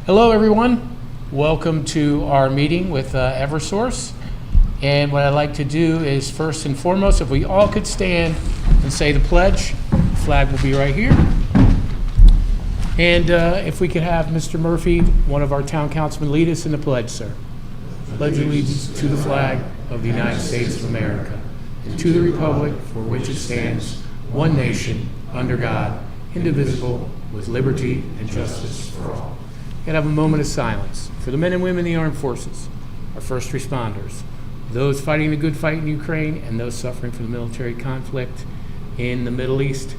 Hello everyone, welcome to our meeting with Eversource. And what I'd like to do is first and foremost, if we all could stand and say the pledge, the flag will be right here. And if we could have Mr. Murphy, one of our town councilmen, lead us in the pledge, sir. Pledge allegiance to the flag of the United States of America and to the republic for which it stands, one nation, under God, indivisible, with liberty and justice for all. We're going to have a moment of silence for the men and women in the armed forces, our first responders, those fighting the good fight in Ukraine, and those suffering from the military conflict in the Middle East,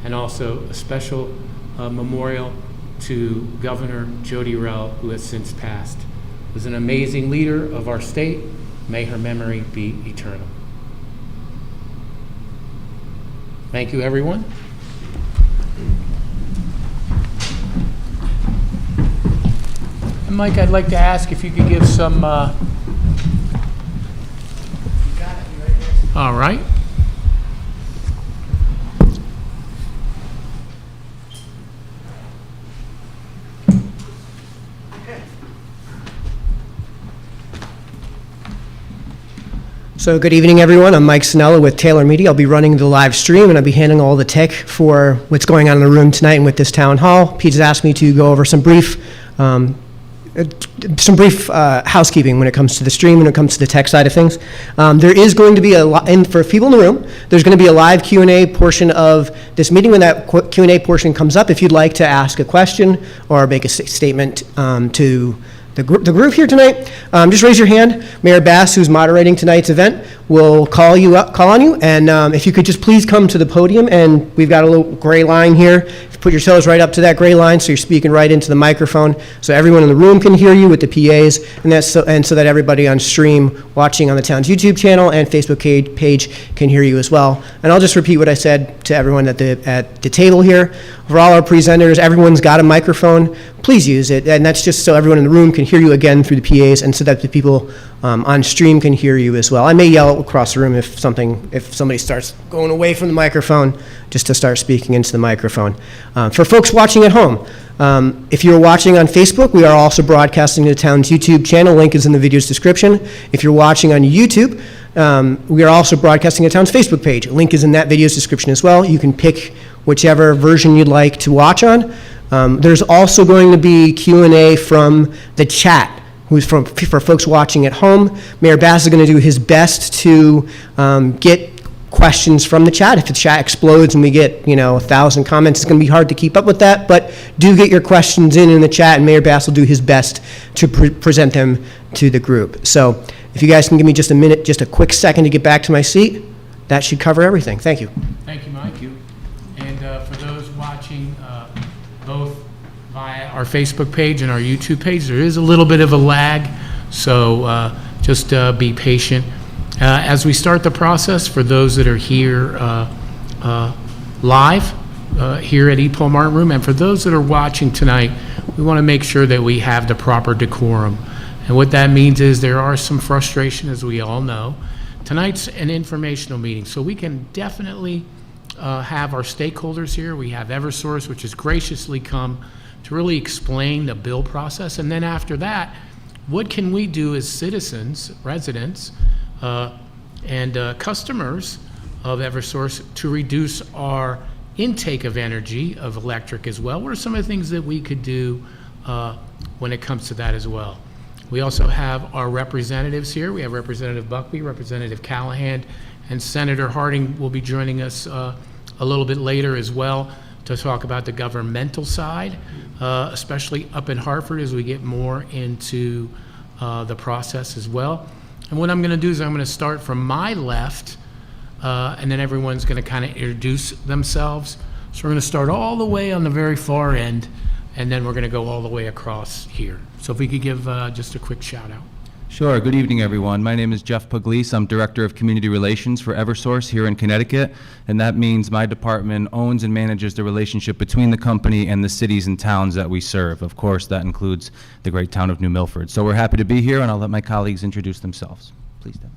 and also a special memorial to Governor Jody Rell, who has since passed. Was an amazing leader of our state. May her memory be eternal. Thank you, everyone. And Mike, I'd like to ask if you could give some... You got it. You ready? All right. So good evening, everyone. I'm Mike Sinella with Taylor Media. I'll be running the live stream, and I'll be handling all the tech for what's going on in the room tonight and with this town hall. Pete has asked me to go over some brief housekeeping when it comes to the stream, when it comes to the tech side of things. There is going to be and for people in the room, there's going to be a live Q&A portion of this meeting. When that Q&A portion comes up, if you'd like to ask a question or make a statement to the group here tonight, just raise your hand. Mayor Bass, who's moderating tonight's event, will call on you, and if you could just please come to the podium, and we've got a little gray line here. Put yourselves right up to that gray line so you're speaking right into the microphone so everyone in the room can hear you with the PAs, and so that everybody on stream watching on the town's YouTube channel and Facebook page can hear you as well. And I'll just repeat what I said to everyone at the table here. For all our presenters, everyone's got a microphone. Please use it, and that's just so everyone in the room can hear you again through the PAs, and so that the people on stream can hear you as well. I may yell across the room if somebody starts going away from the microphone, just to start speaking into the microphone. For folks watching at home, if you're watching on Facebook, we are also broadcasting to the town's YouTube channel. Link is in the video's description. If you're watching on YouTube, we are also broadcasting to the town's Facebook page. Link is in that video's description as well. You can pick whichever version you'd like to watch on. There's also going to be Q&A from the chat, for folks watching at home. Mayor Bass is going to do his best to get questions from the chat. If the chat explodes and we get 1,000 comments, it's going to be hard to keep up with that, but do get your questions in the chat, and Mayor Bass will do his best to present them to the group. So if you guys can give me just a minute, just a quick second to get back to my seat, that should cover everything. Thank you. Thank you, Mike. And for those watching both via our Facebook page and our YouTube page, there is a little bit of a lag, so just be patient. As we start the process, for those that are here live here at E. Paul Martin Room, and for those that are watching tonight, we want to make sure that we have the proper decorum. And what that means is there are some frustration, as we all know. Tonight's an informational meeting, so we can definitely have our stakeholders here. We have Eversource, which has graciously come to really explain the bill process, and then after that, what can we do as citizens, residents, and customers of Eversource to reduce our intake of energy, of electric as well? What are some of the things that we could do when it comes to that as well? We also have our representatives here. We have Representative Buckby, Representative Callahan, and Senator Harding will be joining us a little bit later as well to talk about the governmental side, especially up in Hartford as we get more into the process as well. And what I'm going to do is I'm going to start from my left, and then everyone's going to kind of introduce themselves. So we're going to start all the way on the very far end, and then we're going to go all the way across here. So if we could give just a quick shout out. Sure. Good evening, everyone. My name is Jeff Pugliese. I'm Director of Community Relations for Eversource here in Connecticut, and that means my department owns and manages the relationship between the company and the cities and towns that we serve. Of course, that includes the great town of New Milford. So we're happy to be here, and I'll let my colleagues introduce themselves. Please, Deb.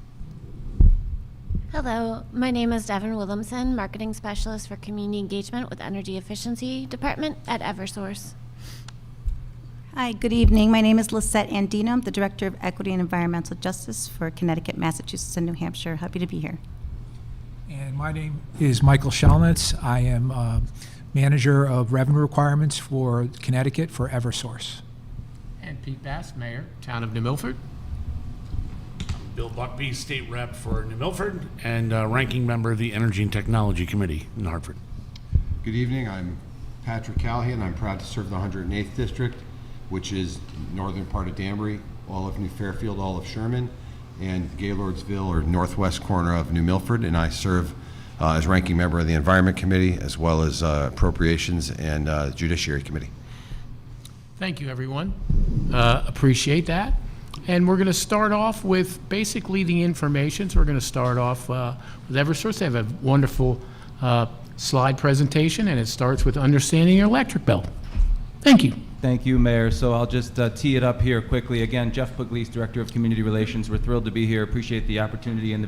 Hello, my name is Devin Williamson, Marketing Specialist for Community Engagement with Energy Efficiency Department at Eversource. Hi, good evening. My name is Lisette Andino. I'm the Director of Equity and Environmental Justice for Connecticut, Massachusetts, and New Hampshire. Happy to be here. And my name is Michael Schelnitz. I am Manager of Revenue Requirements for Connecticut for Eversource. And Pete Bass, Mayor, Town of New Milford. Bill Buckby, State Rep for New Milford, and Ranking Member of the Energy and Technology Committee in Hartford. Good evening. I'm Patrick Callahan. I'm proud to serve the 108th District, which is northern part of Danbury, all of New Fairfield, all of Sherman, and Gaylordsville, or northwest corner of New Milford. And I serve as ranking member of the Environment Committee, as well as Appropriations and Judiciary Committee. Thank you, everyone. Appreciate that. And we're going to start off with basically the information. So we're going to start off with Eversource. They have a wonderful slide presentation, and it starts with understanding your electric bill. Thank you. Thank you, Mayor. So I'll just tee it up here quickly. Again, Jeff Pugliese, Director of Community Relations. We're thrilled to be here. Appreciate the opportunity and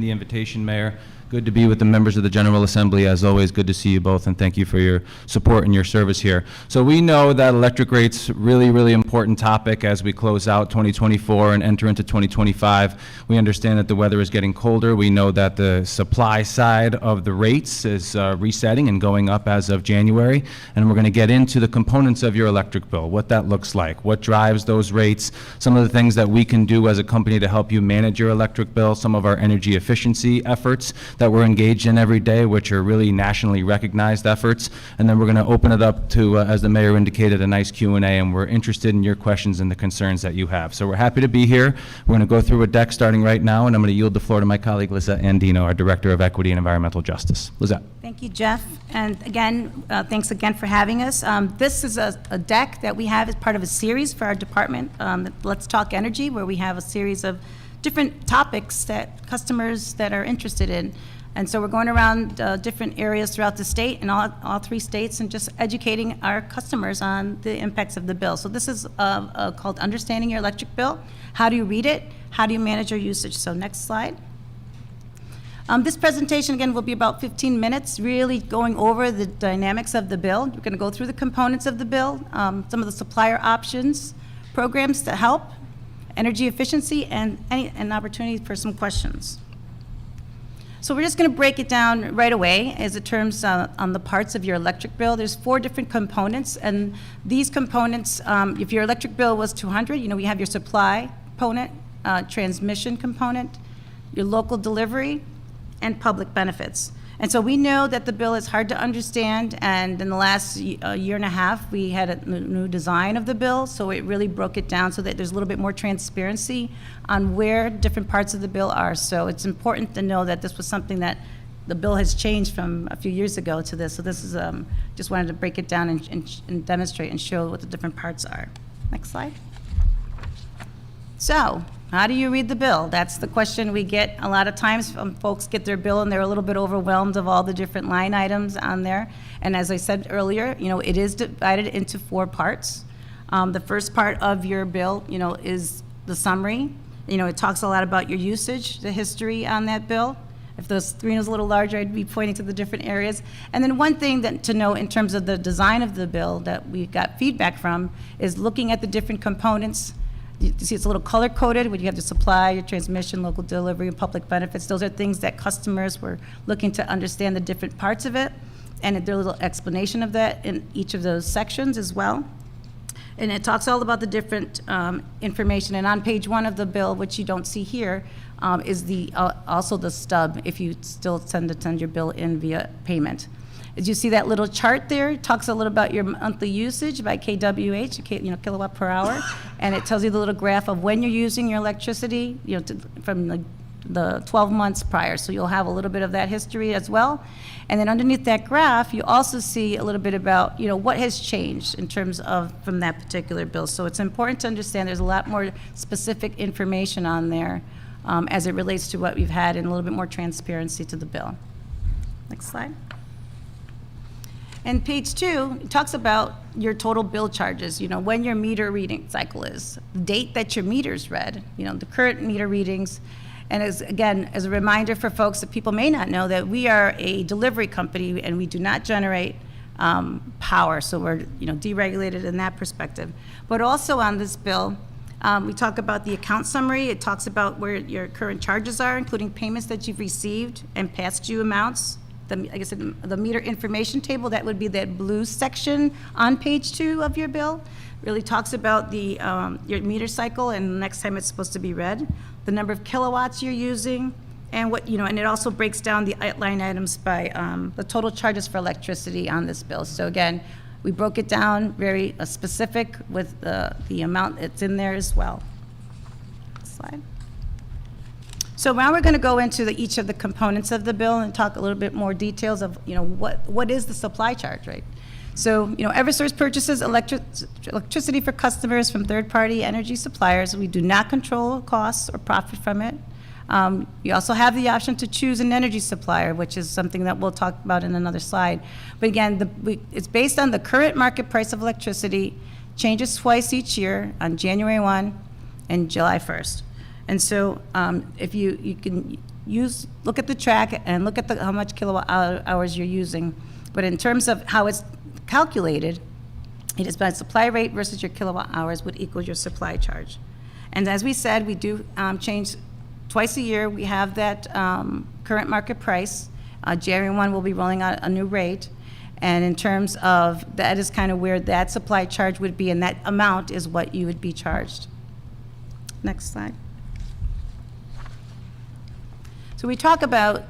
the invitation, Mayor. Good to be with the members of the General Assembly. As always, good to see you both, and thank you for your support and your service here. So we know that electric rates really, really important topic as we close out 2024 and enter into 2025. We understand that the weather is getting colder. We know that the supply side of the rates is resetting and going up as of January, and we're going to get into the components of your electric bill, what that looks like, what drives those rates, some of the things that we can do as a company to help you manage your electric bill, some of our energy efficiency efforts that we're engaged in every day, which are really nationally recognized efforts. And then we're going to open it up to, as the mayor indicated, a nice Q&A, and we're interested in your questions and the concerns that you have. So we're happy to be here. We're going to go through a deck starting right now, and I'm going to yield the floor to my colleague, Lisette Andino, our Director of Equity and Environmental Justice. Lisette. Thank you, Jeff. And again, thanks again for having us. This is a deck that we have as part of a series for our department, Let's Talk Energy, where we have a series of different topics that customers that are interested in. And so we're going around different areas throughout the state, and all three states, and just educating our customers on the impacts of the bill. So this is called Understanding Your Electric Bill. How do you read it? How do you manage your usage? So next slide. This presentation, again, will be about 15 minutes, really going over the dynamics of the bill. We're going to go through the components of the bill, some of the supplier options, programs to help, energy efficiency, and an opportunity for some questions. So we're just going to break it down right away as it terms on the parts of your electric bill. There's 4 different components, and these components, if your electric bill was 200, we have your supply component, transmission component, your local delivery, and public benefits. And so we know that the bill is hard to understand, and in the last year and a half, we had a new design of the bill, so it really broke it down so that there's a little bit more transparency on where different parts of the bill are. So it's important to know that this was something that the bill has changed from a few years ago to this. So this is, just wanted to break it down and demonstrate and show what the different parts are. Next slide. So, how do you read the bill? That's the question we get a lot of times. Folks get their bill and they're a little bit overwhelmed of all the different line items on there. And as I said earlier, it is divided into 4 parts. The first part of your bill, is the summary. It talks a lot about your usage, the history on that bill. If the screen was a little larger, I'd be pointing to the different areas. And then one thing to know in terms of the design of the bill that we got feedback from is looking at the different components. You see it's a little color-coded, where you have the supply, your transmission, local delivery, and public benefits. Those are things that customers were looking to understand the different parts of it, and there's a little explanation of that in each of those sections as well. And it talks all about the different information. And on page 1 of the bill, which you don't see here, is also the stub if you still tend to send your bill in via payment. As you see that little chart there, it talks a little about your monthly usage by kWh, kilowatt per hour, and it tells you the little graph of when you're using your electricity, from the 12 months prior. So you'll have a little bit of that history as well. And then underneath that graph, you also see a little bit about, what has changed in terms of from that particular bill. So it's important to understand there's a lot more specific information on there as it relates to what we've had, and a little bit more transparency to the bill. Next slide. And page 2, it talks about your total bill charges, when your meter reading cycle is, the date that your meter's read, the current meter readings. And as a reminder for folks that people may not know, that we are a delivery company and we do not generate power. So we're, deregulated in that perspective. But also on this bill, we talk about the account summary. It talks about where your current charges are, including payments that you've received and past due amounts. The meter information table, that would be that blue section on page 2 of your bill, really talks about the your meter cycle and the next time it's supposed to be read, the number of kilowatts you're using, and and it also breaks down the line items by the total charges for electricity on this bill. So again, we broke it down very specific with the amount that's in there as well. Next slide. So now we're going to go into each of the components of the bill and talk a little bit more details of, what is the supply charge, right? So, Eversource purchases electricity for customers from third-party energy suppliers. We do not control costs or profit from it. You also have the option to choose an energy supplier, which is something that we'll talk about in another slide. But again, it's based on the current market price of electricity, changes twice each year on January 1 and July 1st. And so if you can look at the track and look at how much kilowatt hours you're using. But in terms of how it's calculated, it is by supply rate versus your kilowatt hours would equal your supply charge. And as we said, we do change twice a year. We have that current market price. January 1 will be rolling out a new rate. And in terms of, that is kind of where that supply charge would be, and that amount is what you would be charged. Next slide. So we talk about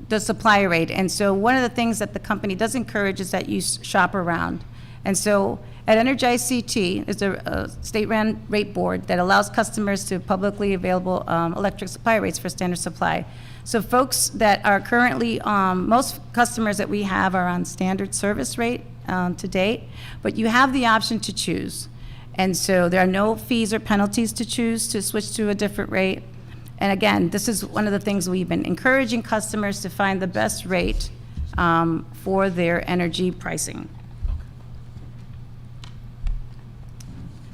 the supply rate, and so one of the things that the company does encourage is that you shop around. And so at Energize CT is a state-run rate board that allows customers to publicly available electric supply rates for standard supply. So folks that are currently, most customers that we have are on standard service rate to date, but you have the option to choose. And so there are no fees or penalties to choose to switch to a different rate. And again, this is one of the things we've been encouraging customers to find the best rate for their energy pricing.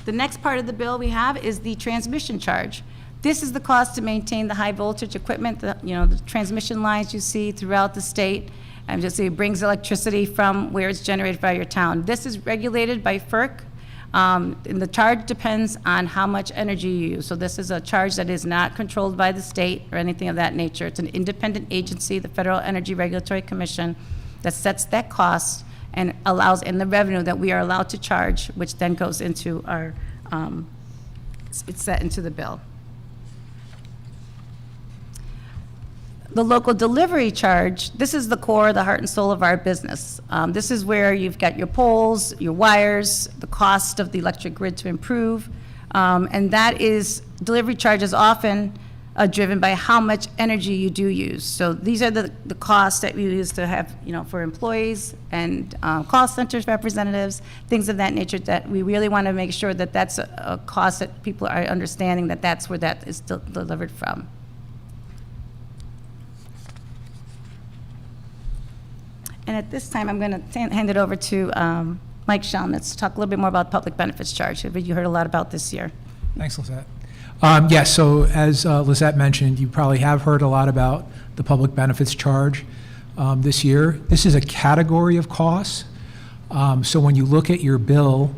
The next part of the bill we have is the transmission charge. This is the cost to maintain the high voltage equipment, the transmission lines you see throughout the state, and just it brings electricity from where it's generated by your town. This is regulated by FERC. And the charge depends on how much energy you use. So this is a charge that is not controlled by the state or anything of that nature. It's an independent agency, the Federal Energy Regulatory Commission, that sets that cost and allows in the revenue that we are allowed to charge, which then goes into our, it's set into the bill. The local delivery charge, this is the core, the heart and soul of our business. This is where you've got your poles, your wires, the cost of the electric grid to improve, and that is, delivery charge is often driven by how much energy you do use. So these are the costs that we use to have, for employees and call centers representatives, things of that nature, that we really want to make sure that that's a cost that people are understanding that that's where that is delivered from. And at this time, I'm going to hand it over to Mike Schalnitz to talk a little bit more about public benefits charge. You heard a lot about this year. Thanks, Lizette. Yes, so as Lizette mentioned, you probably have heard a lot about the public benefits charge this year. This is a category of costs. So when you look at your bill,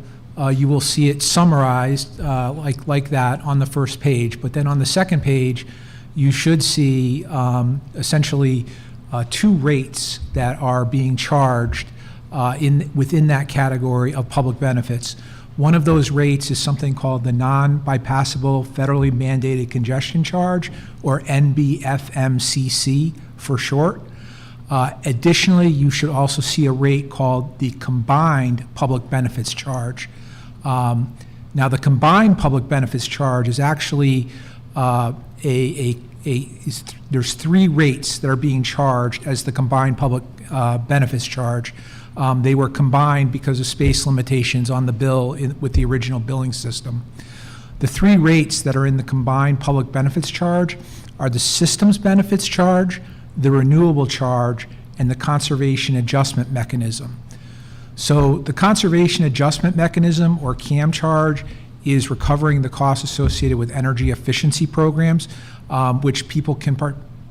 you will see it summarized like that on the first page. But then on the second page, you should see essentially two rates that are being charged within that category of public benefits. One of those rates is something called the non-bypassable federally mandated congestion charge, or NBFMCC for short. Additionally, you should also see a rate called the combined public benefits charge. Now, the combined public benefits charge is actually there's three rates that are being charged as the combined public benefits charge. They were combined because of space limitations on the bill with the original billing system. The three rates that are in the combined public benefits charge are the systems benefits charge, the renewable charge, and the conservation adjustment mechanism. So the conservation adjustment mechanism, or CAM charge, is recovering the costs associated with energy efficiency programs, which people can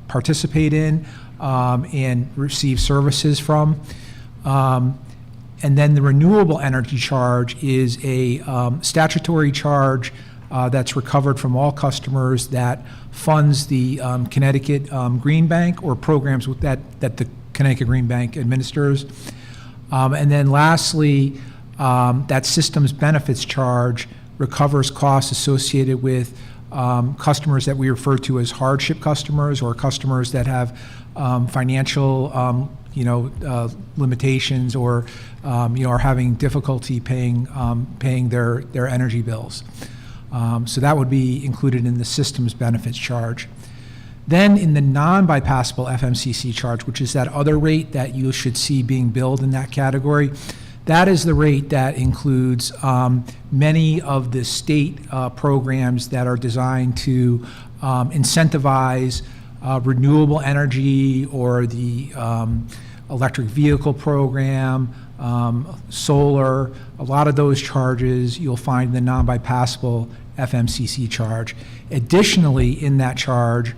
participate in and receive services from. And then the renewable energy charge is a statutory charge that's recovered from all customers that funds the Connecticut Green Bank or programs that the Connecticut Green Bank administers. And then lastly, that systems benefits charge recovers costs associated with customers that we refer to as hardship customers or customers that have financial limitations or are having difficulty paying their energy bills. So that would be included in the systems benefits charge. Then in the non-bypassable FMCC charge, which is that other rate that you should see being billed in that category, that is the rate that includes many of the state programs that are designed to incentivize renewable energy or the electric vehicle program, solar. A lot of those charges you'll find in the non-bypassable FMCC charge. Additionally, in that charge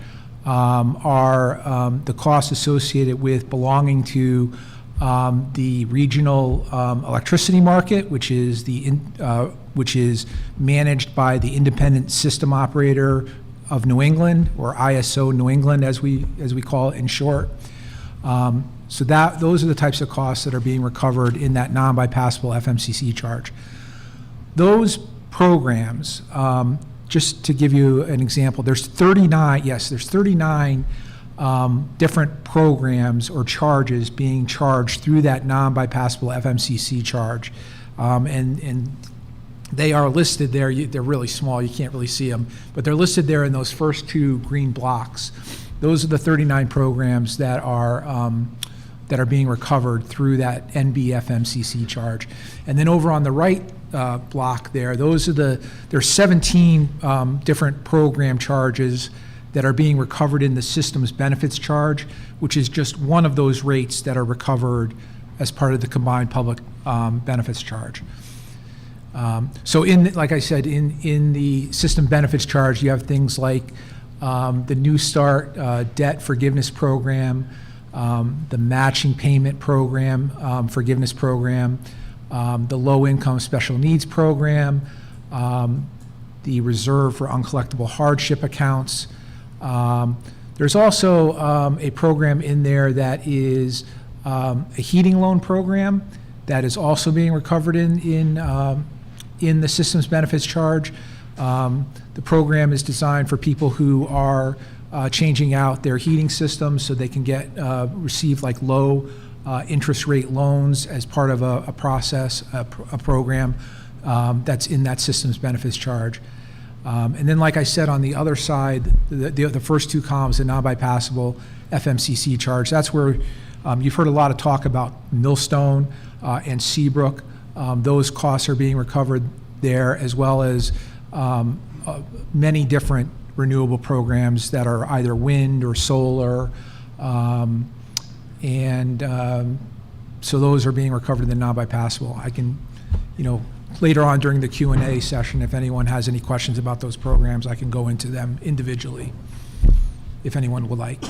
are the costs associated with belonging to the regional electricity market, which is managed by the Independent System Operator of New England, or ISO New England, as we call it in short. So those are the types of costs that are being recovered in that non-bypassable FMCC charge. Those programs, just to give you an example, there's 39 different programs or charges being charged through that non-bypassable FMCC charge. And they are listed there. They're really small, you can't really see them, but they're listed there in those first two green blocks. Those are the 39 programs that are being recovered through that NBFMCC charge. And then over on the right block there, there's 17 different program charges that are being recovered in the systems benefits charge, which is just one of those rates that are recovered as part of the combined public benefits charge. So like I said, in the system benefits charge, you have things like the New Start debt forgiveness program, the matching payment program, forgiveness program, the low income special needs program, the reserve for uncollectible hardship accounts. There's also a program in there that is a heating loan program that is also being recovered in the systems benefits charge. The program is designed for people who are changing out their heating systems so they can receive like low interest rate loans as part of a process, a program that's in that systems benefits charge. And then, like I said, on the other side, the first two columns, the non-bypassable FMCC charge, that's where you've heard a lot of talk about Millstone and Seabrook. Those costs are being recovered there, as well as many different renewable programs that are either wind or solar. So those are being recovered in the non-bypassable. I can, later on during the Q&A session, if anyone has any questions about those programs, I can go into them individually, if anyone would like.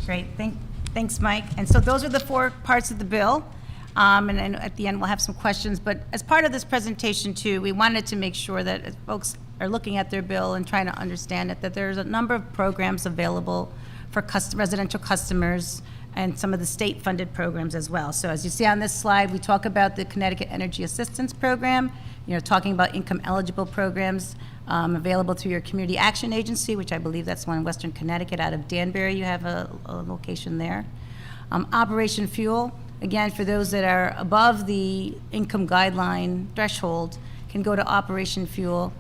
Great, thanks, Mike. And so those are the four parts of the bill. And then at the end, we'll have some questions. But as part of this presentation, too, we wanted to make sure that as folks are looking at their bill and trying to understand it, that there's a number of programs available for residential customers and some of the state-funded programs as well. So as you see on this slide, we talk about the Connecticut Energy Assistance Program, talking about income-eligible programs available through your Community Action Agency, which I believe that's one in Western Connecticut out of Danbury. You have a location there. Operation Fuel, again, for those that are above the income guideline threshold, can go to Operation Fuel,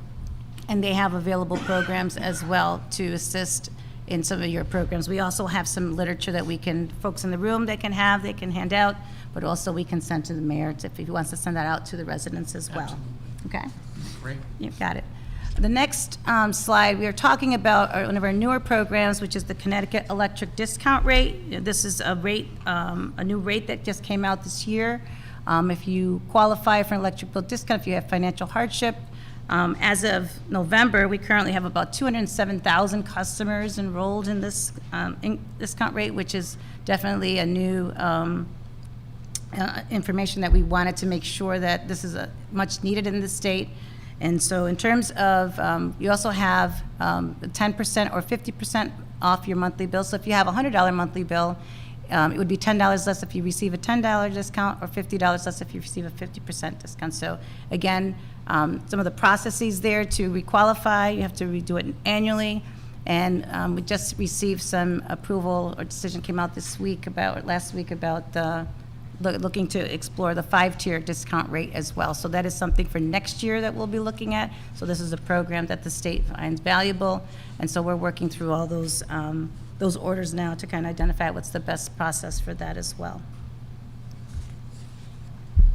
and they have available programs as well to assist in some of your programs. We also have some literature that folks in the room they can hand out, but also we can send to the mayor if he wants to send that out to the residents as well. Absolutely. Okay? Great. You've got it. The next slide, we are talking about one of our newer programs, which is the Connecticut Electric Discount Rate. This is a rate, a new rate that just came out this year. If you qualify for an electric bill discount, if you have financial hardship, as of November, we currently have about 207,000 customers enrolled in this discount rate, which is definitely a new information that we wanted to make sure that this is much needed in the state. And so in terms of, you also have 10% or 50% off your monthly bill. So if you have a $100 monthly bill, it would be $10 less if you receive a $10 discount, or $50 less if you receive a 50% discount. So again, some of the processes there to requalify, you have to redo it annually. And we just received some approval, or decision came out last week about looking to explore the 5-tier discount rate as well. So that is something for next year that we'll be looking at. So this is a program that the state finds valuable, and so we're working through all those orders now to kind of identify what's the best process for that as well.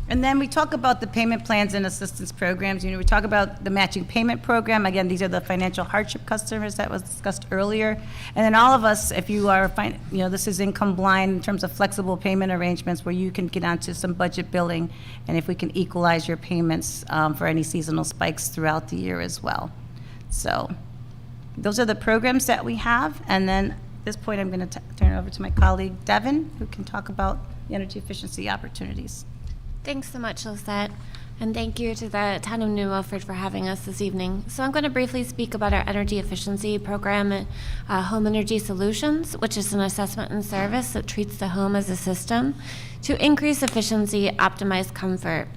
And then we talk about the payment plans and assistance programs. We talk about the matching payment program. Again, these are the financial hardship customers that was discussed earlier. And then all of us, if you are, this is income blind in terms of flexible payment arrangements where you can get onto some budget billing, and if we can equalize your payments for any seasonal spikes throughout the year as well. So those are the programs that we have. And then at this point, I'm going to turn it over to my colleague, Devin, who can talk about the energy efficiency opportunities. Thanks so much, Lisette, and thank you to the town of New Milford for having us this evening. So I'm going to briefly speak about our energy efficiency program, Home Energy Solutions, which is an assessment and service that treats the home as a system to increase efficiency, optimize comfort.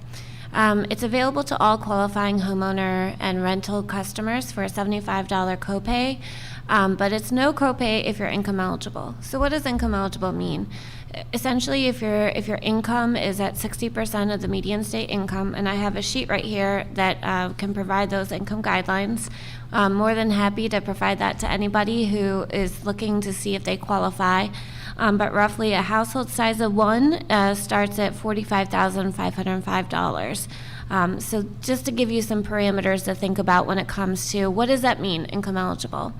It's available to all qualifying homeowner and rental customers for a $75 copay, but it's no copay if you're income eligible. So what does income eligible mean? Essentially, if your income is at 60% of the median state income, and I have a sheet right here that can provide those income guidelines, I'm more than happy to provide that to anybody who is looking to see if they qualify. But roughly a household size of 1 starts at $45,505. So just to give you some parameters to think about when it comes to what does that mean, income eligible.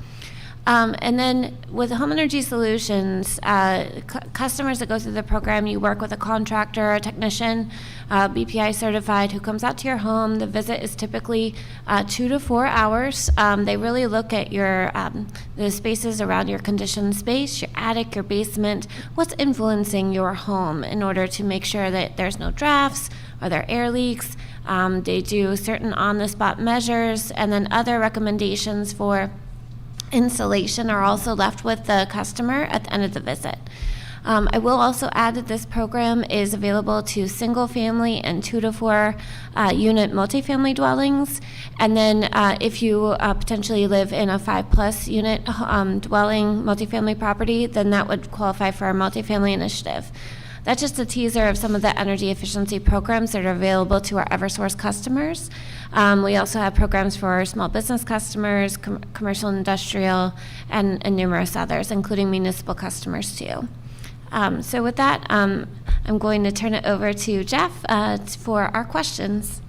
And then with Home Energy Solutions, customers that go through the program, you work with a contractor, a technician, BPI certified, who comes out to your home. The visit is typically 2 to 4 hours. They really look at your the spaces around your conditioned space, your attic, your basement, what's influencing your home in order to make sure that there's no drafts or there are air leaks. They do certain on-the-spot measures, and then other recommendations for installation are also left with the customer at the end of the visit. I will also add that this program is available to single-family and 2 to 4 unit multifamily dwellings. And then if you potentially live in a 5+ unit dwelling multifamily property, then that would qualify for our multifamily initiative. That's just a teaser of some of the energy efficiency programs that are available to our Eversource customers. We also have programs for our small business customers, commercial and industrial, and numerous others, including municipal customers too. So with that, I'm going to turn it over to Jeff for our questions.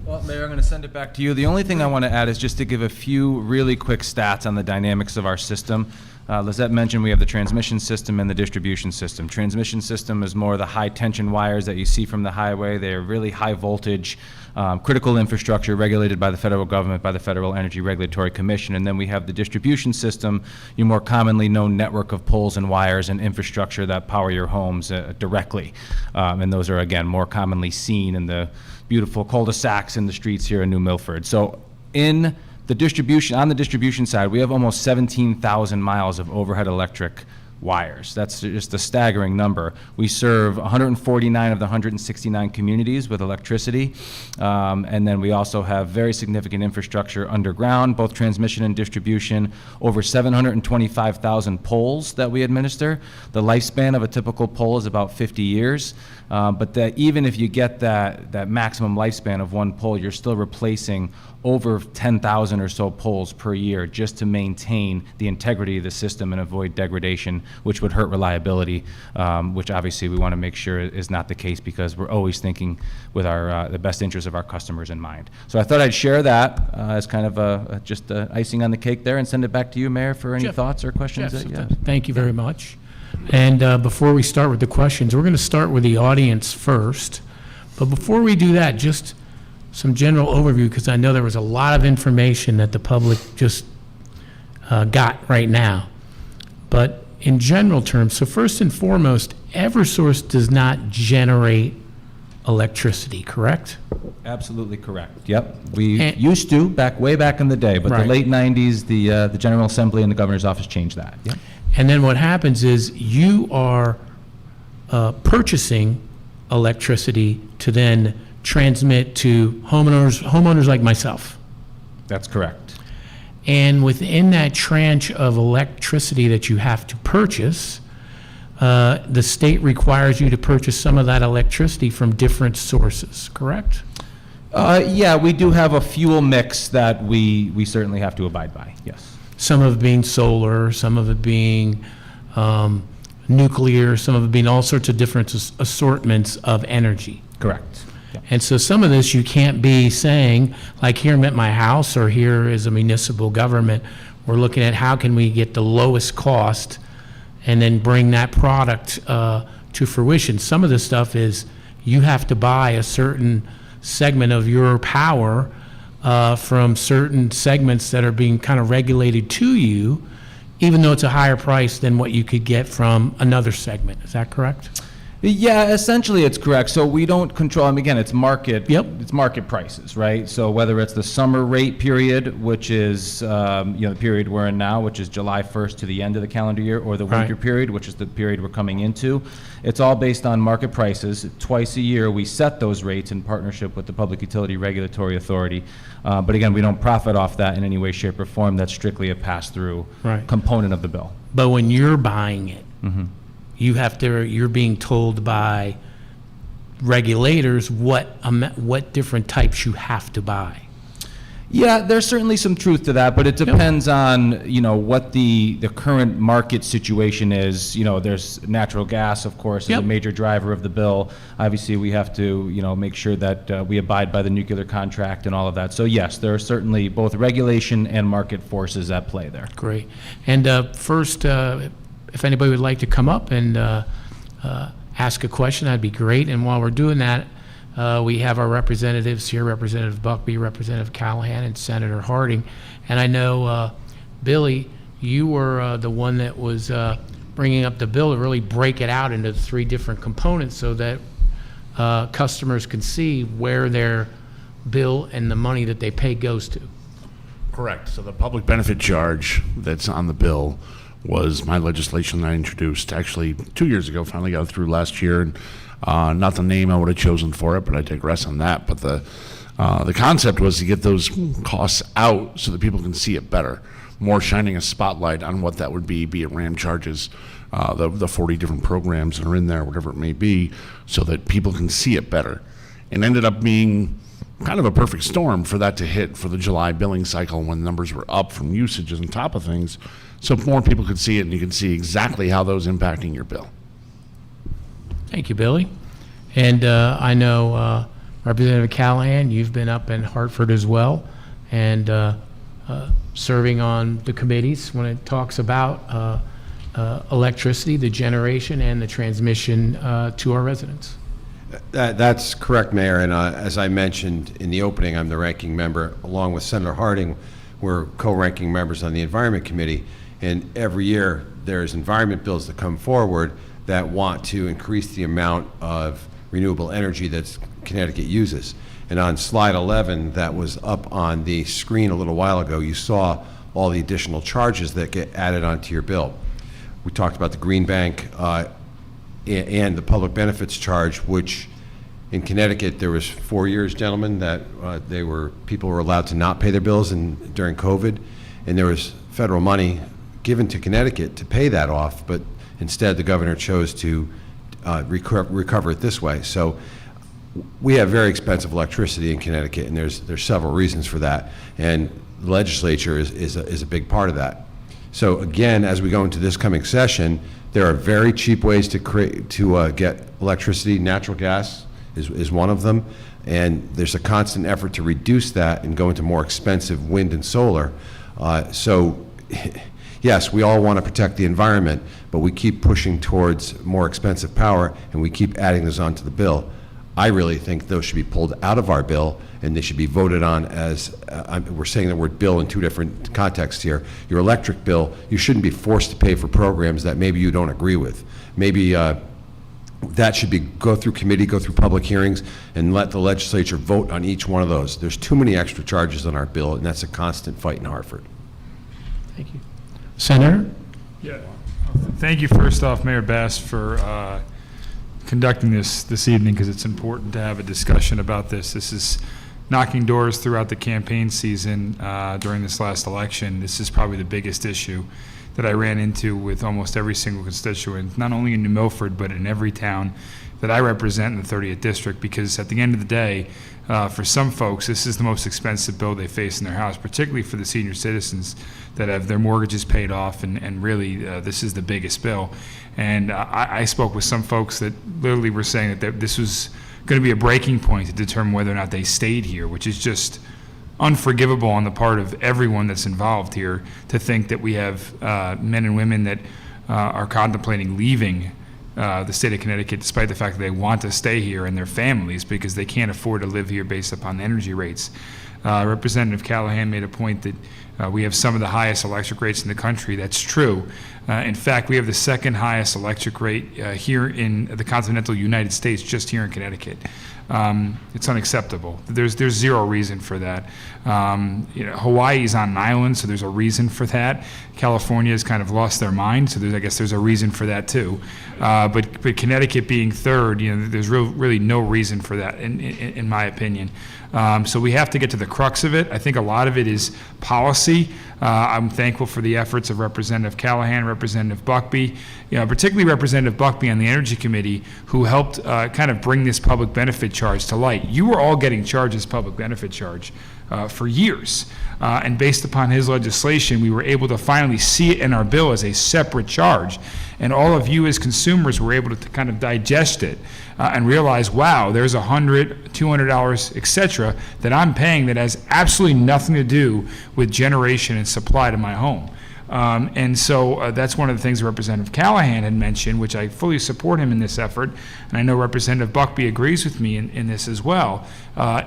Well, Mayor, I'm going to send it back to you. The only thing I want to add is just to give a few really quick stats on the dynamics of our system. Lisette mentioned we have the transmission system and the distribution system. Transmission system is more the high-tension wires that you see from the highway. They're really high-voltage, critical infrastructure regulated by the federal government, by the Federal Energy Regulatory Commission. And then we have the distribution system, your more commonly known network of poles and wires and infrastructure that power your homes directly. And those are, again, more commonly seen in the beautiful cul-de-sacs in the streets here in New Milford. So on the distribution side, we have almost 17,000 miles of overhead electric wires. That's just a staggering number. We serve 149 of the 169 communities with electricity, and then we also have very significant infrastructure underground, both transmission and distribution, over 725,000 poles that we administer. The lifespan of a typical pole is about 50 years, but that even if you get that maximum lifespan of one pole, you're still replacing over 10,000 or so poles per year just to maintain the integrity of the system and avoid degradation, which would hurt reliability, which obviously we want to make sure is not the case because we're always thinking with our the best interests of our customers in mind. So I thought I'd share that as kind of just icing on the cake there and send it back to you, Mayor, for any Jeff, thoughts or questions that you have. Thank you very much. And before we start with the questions, we're going to start with the audience first. But before we do that, just some general overview, because I know there was a lot of information that the public just got right now. But in general terms, so first and foremost, Eversource does not generate electricity, correct? Absolutely correct. Yep. We And- used to, way back in the day, but Right. the late 90s, the General Assembly and the Governor's Office changed that. Yep. And then what happens is you are purchasing electricity to then transmit to homeowners like myself. That's correct. And within that tranche of electricity that you have to purchase, the state requires you to purchase some of that electricity from different sources, correct? Yeah, we do have a fuel mix that we certainly have to abide by, yes. Some of it being solar, some of it being nuclear, some of it being all sorts of different assortments of energy. Correct. Yep. And so some of this you can't be saying, like here at my house or here as a municipal government, we're looking at how can we get the lowest cost and then bring that product to fruition. Some of the stuff is you have to buy a certain segment of your power from certain segments that are being kind of regulated to you, even though it's a higher price than what you could get from another segment. Is that correct? Yeah, essentially it's correct. So we don't control, I mean, again, it's market. Yep. It's market prices, right? So whether it's the summer rate period, which is, the period we're in now, which is July 1st to the end of the calendar year, or the winter Right. period, which is the period we're coming into, it's all based on market prices. Twice a year, we set those rates in partnership with the Public Utility Regulatory Authority. But again, we don't profit off that in any way, shape, or form. That's strictly a pass-through Right. component of the bill. But when you're buying it, you're being told by regulators what different types you have to buy. Yeah, there's certainly some truth to that, but it depends on, what the current market situation is. There's natural gas, of course, is a Yep. major driver of the bill. Obviously, we have to, make sure that we abide by the nuclear contract and all of that. So yes, there are certainly both regulation and market forces at play there. Great. And first, if anybody would like to come up and ask a question, that'd be great. And while we're doing that, we have our representatives here, Representative Buckby, Representative Callahan, and Senator Harding. And I know, Billy, you were the one that was bringing up the bill to really break it out into 3 different components so that customers can see where their bill and the money that they pay goes to. Correct. So the public benefit charge that's on the bill was my legislation that I introduced actually 2 years ago, finally got it through last year. And not the name I would have chosen for it, but I digress on that. But the concept was to get those costs out so that people can see it better, more shining a spotlight on what that would be it RAM charges, the 40 different programs that are in there, whatever it may be, so that people can see it better. And ended up being kind of a perfect storm for that to hit for the July billing cycle when numbers were up from usages on top of things, so more people could see it and you can see exactly how those impacting your bill. Thank you, Billy. And I know Representative Callahan, you've been up in Hartford as well, and serving on the committees when it talks about electricity, the generation, and the transmission to our residents. That's correct, Mayor, and as I mentioned in the opening, I'm the ranking member, along with Senator Harding. We're co-ranking members on the Environment Committee, and every year there's environment bills that come forward that want to increase the amount of renewable energy that Connecticut uses. And on slide 11 that was up on the screen a little while ago, you saw all the additional charges that get added onto your bill. We talked about the Green Bank and the public benefits charge, which in Connecticut there was 4 years, gentlemen, that people were allowed to not pay their bills during COVID, and there was federal money given to Connecticut to pay that off, but instead the governor chose to recover it this way. So we have very expensive electricity in Connecticut, and there's several reasons for that, and the legislature is a big part of that. So again, as we go into this coming session, there are very cheap ways to get electricity. Natural gas is one of them, and there's a constant effort to reduce that and go into more expensive wind and solar. So yes, we all want to protect the environment, but we keep pushing towards more expensive power, and we keep adding those onto the bill. I really think those should be pulled out of our bill, and they should be voted on as, we're saying the word bill in two different contexts here. Your electric bill, you shouldn't be forced to pay for programs that maybe you don't agree with. Maybe that should be, go through committee, go through public hearings, and let the legislature vote on each one of those. There's too many extra charges on our bill, and that's a constant fight in Hartford. Thank you. Senator? Yeah. Thank you, first off, Mayor Bass, for conducting this evening, because it's important to have a discussion about this. This is knocking doors throughout the campaign season during this last election. This is probably the biggest issue that I ran into with almost every single constituent, not only in New Milford, but in every town that I represent in the 30th District, because at the end of the day, for some folks, this is the most expensive bill they face in their house, particularly for the senior citizens that have their mortgages paid off, and really, this is the biggest bill. And I spoke with some folks that literally were saying that this was going to be a breaking point to determine whether or not they stayed here, which is just unforgivable on the part of everyone that's involved here, to think that we have men and women that are contemplating leaving the state of Connecticut, despite the fact that they want to stay here, and their families, because they can't afford to live here based upon the energy rates. Representative Callahan made a point that we have some of the highest electric rates in the country. That's true. In fact, we have the second highest electric rate here in the continental United States, just here in Connecticut. It's unacceptable. There's zero reason for that. Hawaii's on an island, so there's a reason for that. California has kind of lost their mind, so I guess there's a reason for that too. But Connecticut being third, there's really no reason for that, in my opinion. So we have to get to the crux of it. I think a lot of it is policy. I'm thankful for the efforts of Representative Callahan, Representative Buckby, particularly Representative Buckby on the Energy Committee, who helped kind of bring this public benefit charge to light. You were all getting charged as public benefit charge for years. And based upon his legislation, we were able to finally see it in our bill as a separate charge. And all of you as consumers were able to kind of digest it and realize, wow, there's $100, $200, et cetera, that I'm paying that has absolutely nothing to do with generation and supply to my home. And so that's one of the things Representative Callahan had mentioned, which I fully support him in this effort, and I know Representative Buckby agrees with me in this as well,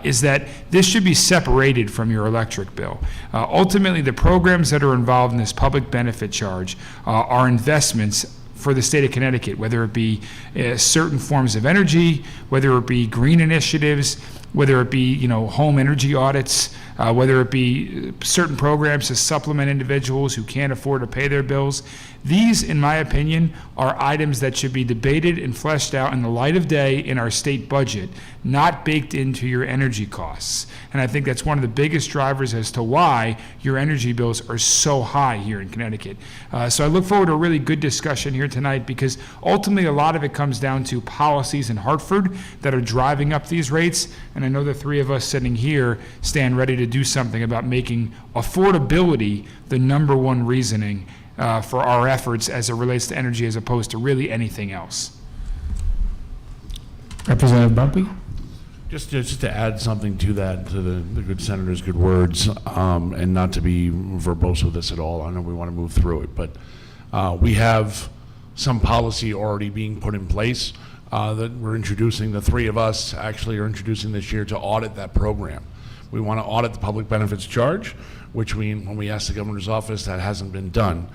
is that this should be separated from your electric bill. Ultimately, the programs that are involved in this public benefit charge are investments for the state of Connecticut, whether it be certain forms of energy, whether it be green initiatives, whether it be home energy audits, whether it be certain programs to supplement individuals who can't afford to pay their bills. These, in my opinion, are items that should be debated and fleshed out in the light of day in our state budget, not baked into your energy costs. And I think that's one of the biggest drivers as to why your energy bills are so high here in Connecticut. So I look forward to a really good discussion here tonight, because ultimately a lot of it comes down to policies in Hartford that are driving up these rates. And I know the three of us sitting here stand ready to do something about making affordability the number one reasoning for our efforts as it relates to energy, as opposed to really anything else. Representative Buckby? Just to add something to that, to the good senator's good words, and not to be verbose with this at all. I know we want to move through it, but we have some policy already being put in place that we're introducing. The three of us actually are introducing this year to audit that program. We want to audit the public benefits charge, which when we asked the governor's office, that hasn't been done.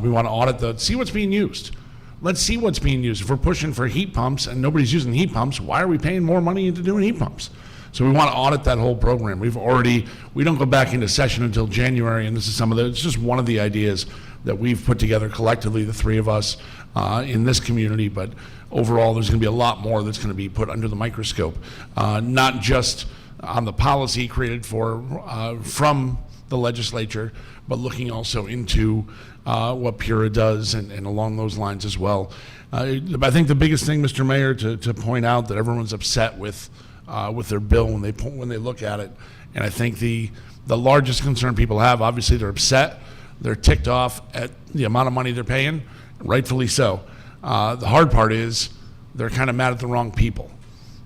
We want to audit see what's being used. Let's see what's being used. If we're pushing for heat pumps and nobody's using heat pumps, why are we paying more money into doing heat pumps? So we want to audit that whole program. We don't go back into session until January, and this is it's just one of the ideas that we've put together collectively, the three of us in this community, but overall there's going to be a lot more that's going to be put under the microscope, not just on the policy created from the legislature, but looking also into what PURA does and along those lines as well. I think the biggest thing, Mr. Mayor, to point out that everyone's upset with their bill when they look at it, and I think the largest concern people have, obviously they're upset, they're ticked off at the amount of money they're paying, rightfully so. The hard part is they're kind of mad at the wrong people,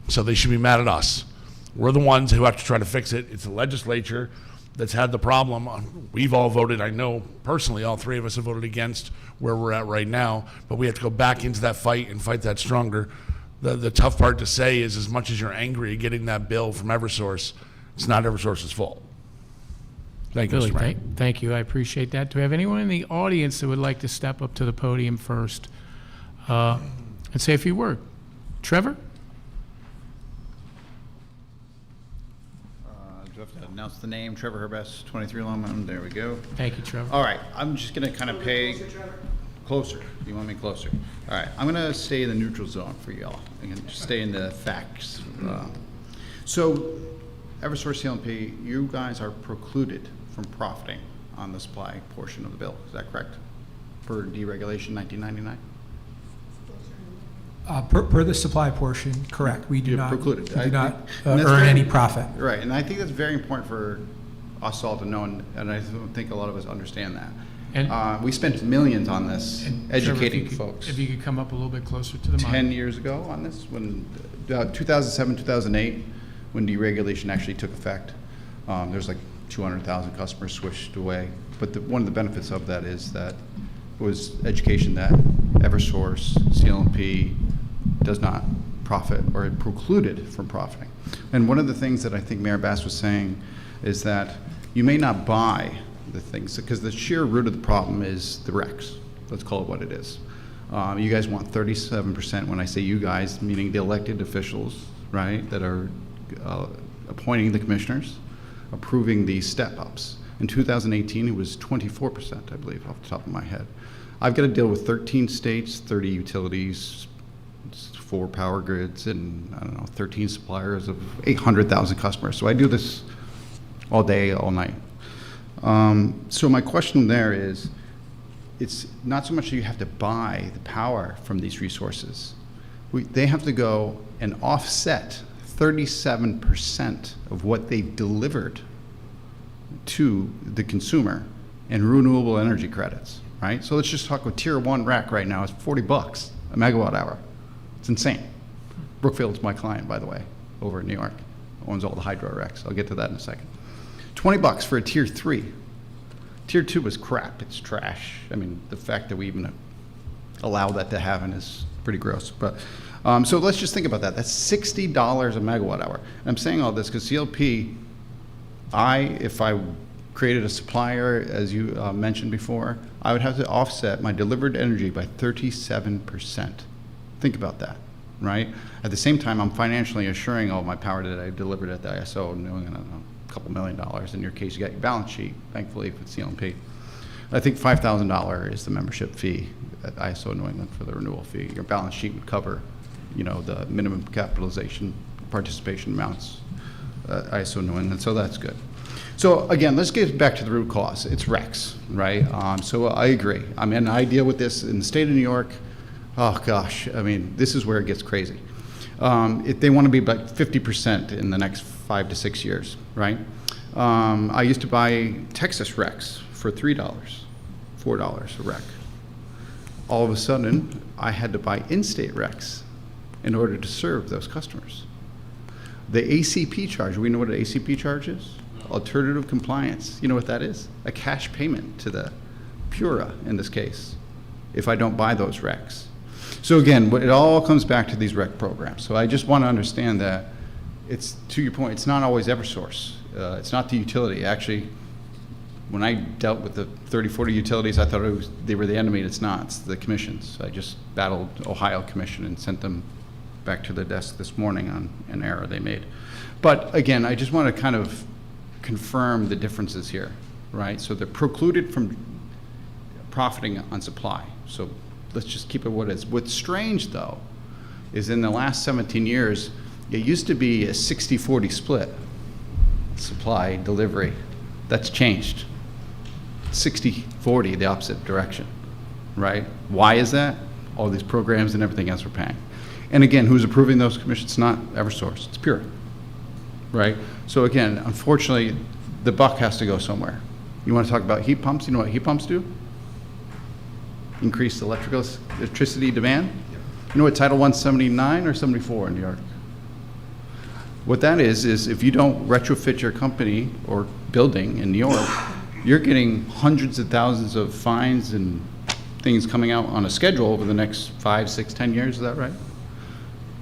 so they should be mad at us. We're the ones who have to try to fix it. It's the legislature that's had the problem. We've all voted, I know personally, all three of us have voted against where we're at right now, but we have to go back into that fight and fight that stronger. the tough part to say is, as much as you're angry at getting that bill from Eversource, it's not Eversource's fault. Thank you, Billy, Mr. Mayor. thank you, I appreciate that. Do we have anyone in the audience that would like to step up to the podium first and say a few words? Trevor? Do I have to announce the name? Trevor Herbest, 23 Long Mountain. There we go. Thank you, Trevor. All right, I'm just going to kind of pay closer. You want me closer? All right, I'm going to stay in the neutral zone for y'all. I'm going to stay in the facts. So, Eversource CLP, you guys are precluded from profiting on the supply portion of the bill. Is that correct? Per deregulation 1999? Per the supply portion, correct. We do You're not, precluded. we do not And that's earn very- any profit. Right, and I think that's very important for us all to know, and I don't think a lot of us understand that. And- We spent millions on this, And Trevor, if you educating could- folks. If you could come up a little bit closer to the mic. 10 years ago on this, when 2007, 2008, when deregulation actually took effect. There's like 200,000 customers switched away. But one of the benefits of that is that was education that Eversource, CLP does not profit or precluded from profiting. And one of the things that I think Mayor Bass was saying is that you may not buy the things, because the sheer root of the problem is the RECs. Let's call it what it is. You guys want 37%. When I say you guys, meaning the elected officials, right, that are appointing the commissioners, approving these step-ups. In 2018, it was 24%, I believe, off the top of my head. I've got to deal with 13 states, 30 utilities, 4 power grids, and, I don't know, 13 suppliers of 800,000 customers. So I do this all day, all night. So my question there is, it's not so much that you have to buy the power from these resources. They have to go and offset 37% of what they've delivered to the consumer in renewable energy credits, right? So let's just talk with tier 1 rack right now. It's $40 a megawatt hour. It's insane. Brookfield's my client, by the way, over in New York. Owns all the hydro racks. I'll get to that in a second. $20 for a tier 3. Tier 2 is crap. It's trash. I mean, the fact that we even allow that to happen is pretty gross. But so let's just think about that. That's $60 a megawatt hour. And I'm saying all this because CLP, if I created a supplier, as you mentioned before, I would have to offset my delivered energy by 37%. Think about that, right? At the same time, I'm financially assuring all my power that I delivered at the ISO, knowing, I don't know, a couple $1 million. In your case, you got your balance sheet, thankfully, if it's CLP. I think $5,000 is the membership fee at ISO New England for the renewal fee. Your balance sheet would cover, you know, the minimum capitalization participation amounts, ISO New England, so that's good. So again, let's get back to the root cause. It's RECs, right? So I agree. I mean, I deal with this in the state of New York. Oh gosh, I mean, this is where it gets crazy. If they want to be about 50% in the next 5 to 6 years, right? I used to buy Texas RECs for $3, $4 a rec. All of a sudden, I had to buy in-state RECs in order to serve those customers. The ACP charge, we know what an ACP charge is? Alternative compliance. You know what that is? A cash payment to the Pura, in this case, if I don't buy those RECs. So again, it all comes back to these REC programs. So I just want to understand that it's, to your point, it's not always Eversource. It's not the utility. Actually, when I dealt with the 30, 40 utilities, I thought they were the enemy. It's not. It's the commissions. I just battled Ohio Commission and sent them back to their desk this morning on an error they made. But again, I just want to kind of confirm the differences here, right? So they're precluded from profiting on supply. So let's just keep it what it is. What's strange, though, is in the last 17 years, it used to be a 60-40 split, supply, delivery. That's changed. 60-40, the opposite direction, right? Why is that? All these programs and everything else we're paying. And again, who's approving those commissions? It's not Eversource, it's Pura, right? So again, unfortunately, the buck has to go somewhere. You want to talk about heat pumps? You know what heat pumps do? Increase electricity demand. You know what Title 179 or 74 in New York? What that is if you don't retrofit your company or building in New York, you're getting hundreds of thousands of fines and things coming out on a schedule over the next 5, 6, 10 years. Is that right?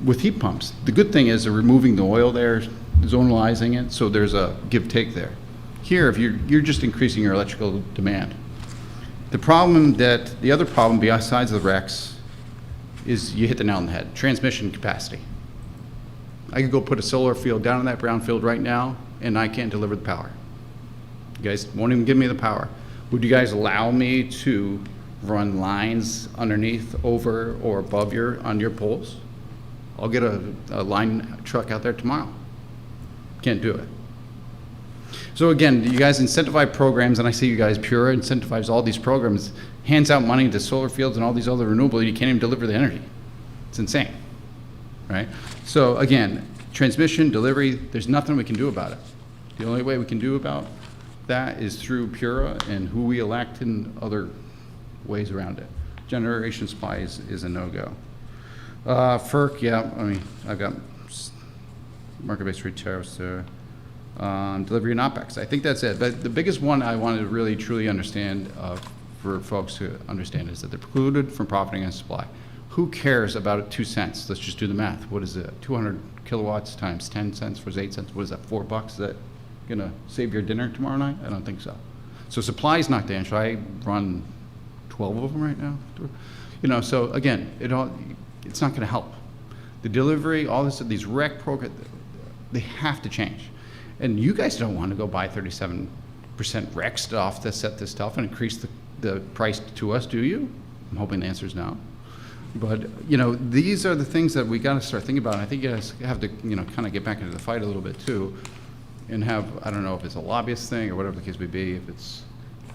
with heat pumps, the good thing is they're removing the oil there, zonalizing it, so there's a give-take there. Here, if you're just increasing your electrical demand. The other problem besides the RECs is you hit the nail on the head, transmission capacity. I could go put a solar field down in that brownfield right now, and I can't deliver the power. You guys won't even give me the power. Would you guys allow me to run lines underneath, over, or above on your poles? I'll get a line truck out there tomorrow. Can't do it. So again, you guys incentivize programs, and I see you guys Pura incentivize all these programs, hands out money to solar fields and all these other renewables, you can't even deliver the energy. It's insane, right? So again, transmission, delivery, there's nothing we can do about it. The only way we can do about that is through Pura and who we elect and other ways around it. Generation supply is a no-go. FERC, yeah, I mean, I've got market-based rate tariffs there. Delivery and OpEx, I think that's it. But the biggest one I wanted to really truly understand for folks to understand is that they're precluded from profiting on supply. Who cares about 2 cents? Let's just do the math. What is it? 200 kilowatts times 10 cents was 8 cents. What is that, $4? Is that gonna save your dinner tomorrow night? I don't think so. So supply is not the answer. I run 12 of them right now. You know, so again, it's not gonna help. The delivery, all this, these REC programs, they have to change. And you guys don't want to go buy 37% REC stuff to set this stuff and increase the price to us, do you? I'm hoping the answer is no. But, you know, these are the things that we got to start thinking about. And I think you guys have to, you know, kind of get back into the fight a little bit too, and have, I don't know if it's a lobbyist thing or whatever the case may be, if it's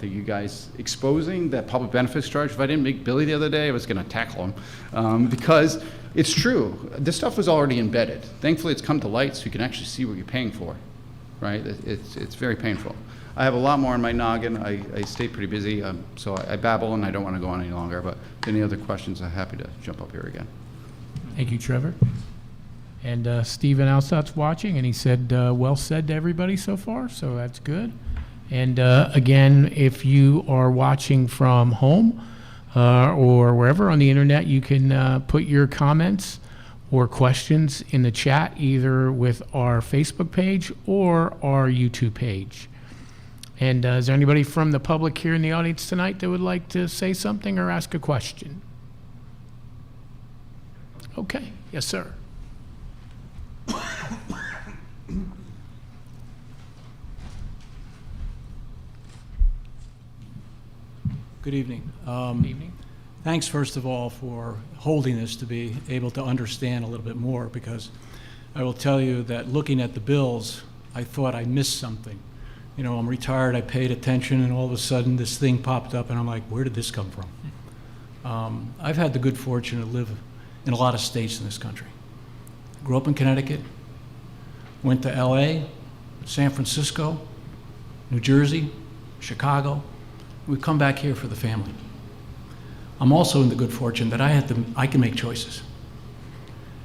you guys exposing that public benefits charge. If I didn't make Billy the other day, I was going to tackle him because it's true. This stuff was already embedded. Thankfully, it's come to light so you can actually see what you're paying for. Right? It's very painful. I have a lot more in my noggin. I stay pretty busy, so I babble and I don't want to go on any longer, but any other questions, I'm happy to jump up here again. Thank you, Trevor. And Stephen Alstott's watching, and he said, well said to everybody so far, so that's good. And again, if you are watching from home or wherever on the internet, you can put your comments or questions in the chat, either with our Facebook page or our YouTube page. And is there anybody from the public here in the audience tonight that would like to say something or ask a question? Okay, yes, sir. Good evening. Good evening. Thanks, first of all, for holding this to be able to understand a little bit more, because I will tell you that looking at the bills, I thought I missed something. You know, I'm retired, I paid attention, and all of a sudden this thing popped up, and I'm like, where did this come from? I've had the good fortune to live in a lot of states in this country. Grew up in Connecticut, went to LA, San Francisco, New Jersey, Chicago. We come back here for the family. I'm also in the good fortune that I can make choices.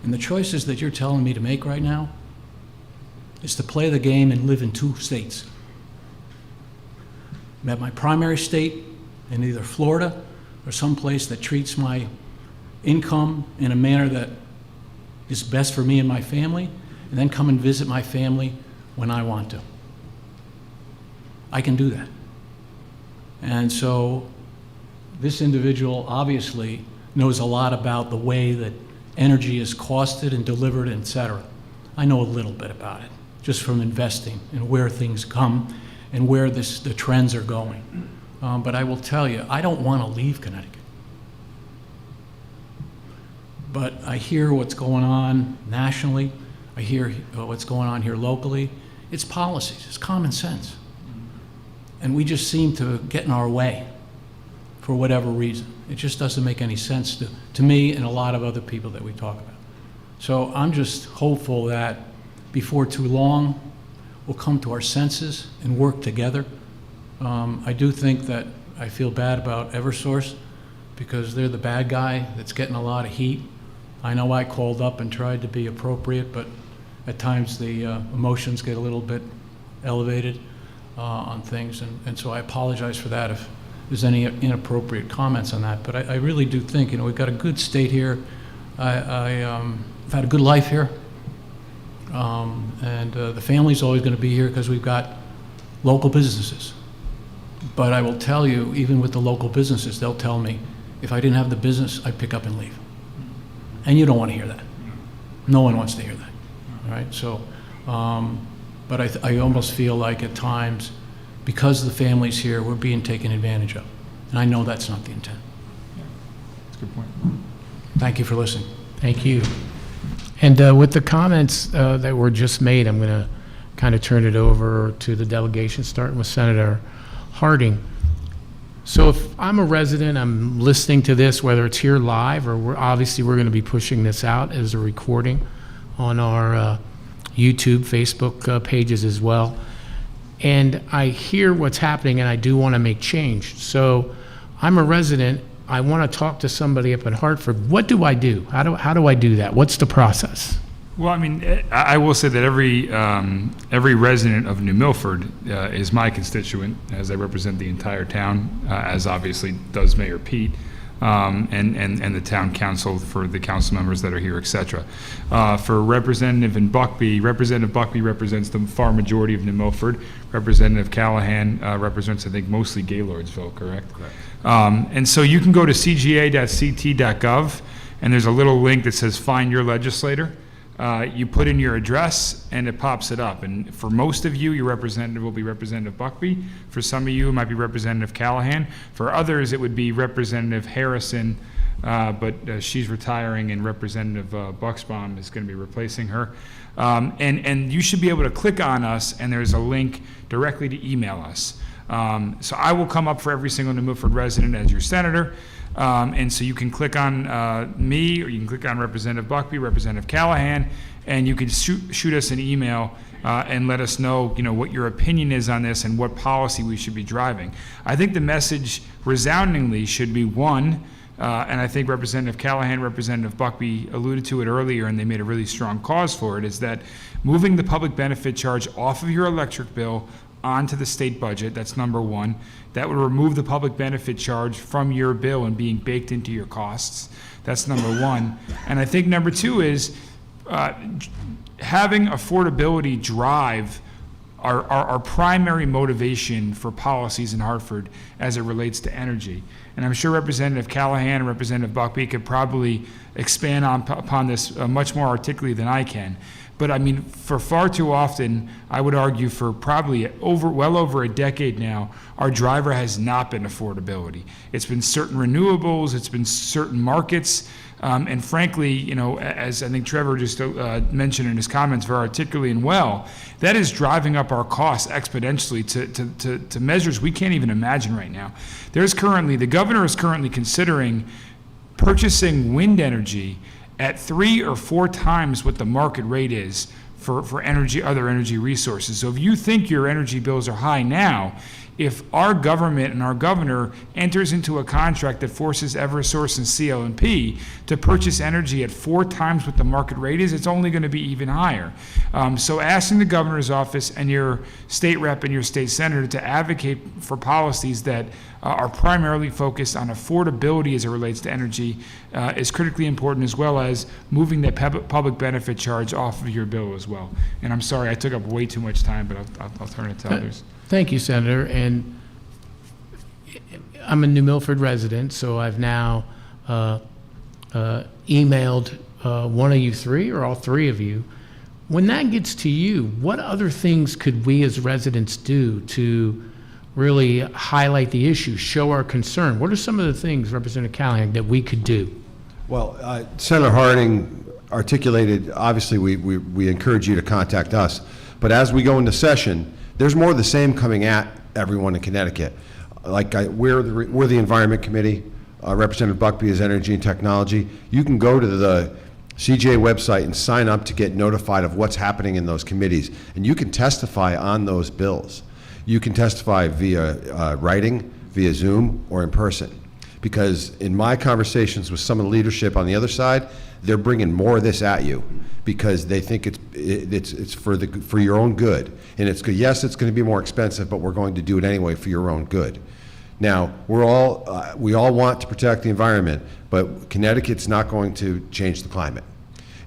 And the choices that you're telling me to make right now is to play the game and live in 2 states. I'm at my primary state in either Florida or someplace that treats my income in a manner that is best for me and my family, and then come and visit my family when I want to. I can do that. And so this individual obviously knows a lot about the way that energy is costed and delivered, et cetera. I know a little bit about it, just from investing and where things come and where the trends are going. But I will tell you, I don't want to leave Connecticut. But I hear what's going on nationally. I hear what's going on here locally. It's policies, it's common sense. And we just seem to get in our way for whatever reason. It just doesn't make any sense to me and a lot of other people that we talk about. So I'm just hopeful that before too long, we'll come to our senses and work together. I do think that I feel bad about Eversource because they're the bad guy that's getting a lot of heat. I know I called up and tried to be appropriate, but at times the emotions get a little bit elevated on things, and so I apologize for that if there's any inappropriate comments on that. But I really do think, you know, we've got a good state here. I've had a good life here. And the family's always going to be here because we've got local businesses. But I will tell you, even with the local businesses, they'll tell me, if I didn't have the business, I'd pick up and leave. And you don't want to hear that. No one wants to hear that, all right? So, but I almost feel like at times, because the family's here, we're being taken advantage of. And I know that's not the intent. That's a good point. Thank you for listening. Thank you. And with the comments that were just made, I'm going to kind of turn it over to the delegation, starting with Senator Harding. So if I'm a resident, I'm listening to this, whether it's here live or obviously we're going to be pushing this out as a recording on our YouTube, Facebook pages as well. And I hear what's happening and I do want to make change. So I'm a resident. I want to talk to somebody up in Hartford. What do I do? How do I do that? What's the process? Well, I mean, I will say that every resident of New Milford is my constituent, as I represent the entire town, as obviously does Mayor Pete, and the town council for the council members that are here, et cetera. For Representative Buckby represents the far majority of New Milford. Representative Callahan represents, I think, mostly Gaylordsville, correct? Correct. And so you can go to cga.ct.gov, and there's a little link that says Find Your Legislator. You put in your address and it pops it up. And for most of you, your representative will be Representative Buckby. For some of you, it might be Representative Callahan. For others, it would be Representative Harrison, but she's retiring and Representative Bucksbaum is going to be replacing her. And you should be able to click on us and there's a link directly to email us. So I will come up for every single New Milford resident as your senator. And so you can click on me, or you can click on Representative Buckby, Representative Callahan, and you can shoot us an email and let us know, what your opinion is on this and what policy we should be driving. I think the message resoundingly should be one, and I think Representative Callahan, Representative Buckby alluded to it earlier, and they made a really strong cause for it, is that moving the public benefit charge off of your electric bill onto the state budget, that's number one. That would remove the public benefit charge from your bill and being baked into your costs. That's number one. And I think number two is having affordability drive our primary motivation for policies in Hartford as it relates to energy. And I'm sure Representative Callahan and Representative Buckby could probably expand upon this much more articulately than I can. But I mean, for far too often, I would argue for probably well over a decade now, our driver has not been affordability. It's been certain renewables, it's been certain markets, and frankly, as I think Trevor just mentioned in his comments very articulately and well, that is driving up our costs exponentially to measures we can't even imagine right now. The governor is currently considering purchasing wind energy at 3 or 4 times what the market rate is for other energy resources. So if you think your energy bills are high now, if our government and our governor enters into a contract that forces Eversource and CL&P to purchase energy at 4 times what the market rate is, it's only going to be even higher. So asking the governor's office and your state rep and your state senator to advocate for policies that are primarily focused on affordability as it relates to energy is critically important, as well as moving that public benefit charge off of your bill as well. And I'm sorry, I took up way too much time, but I'll turn it to others. Thank you, Senator. And I'm a New Milford resident, so I've now emailed one of you three or all three of you. When that gets to you, what other things could we as residents do to really highlight the issue, show our concern? What are some of the things, Representative Callahan, that we could do? Well, Senator Harding articulated, obviously, we encourage you to contact us. But as we go into session, there's more of the same coming at everyone in Connecticut. We're the Environment Committee. Representative Buckby is Energy and Technology. You can go to the CJ website and sign up to get notified of what's happening in those committees. And you can testify on those bills. You can testify via writing, via Zoom, or in person. Because in my conversations with some of the leadership on the other side, they're bringing more of this at you because they think it's for your own good. And it's good. Yes, it's going to be more expensive, but we're going to do it anyway for your own good. Now, we all want to protect the environment, but Connecticut's not going to change the climate.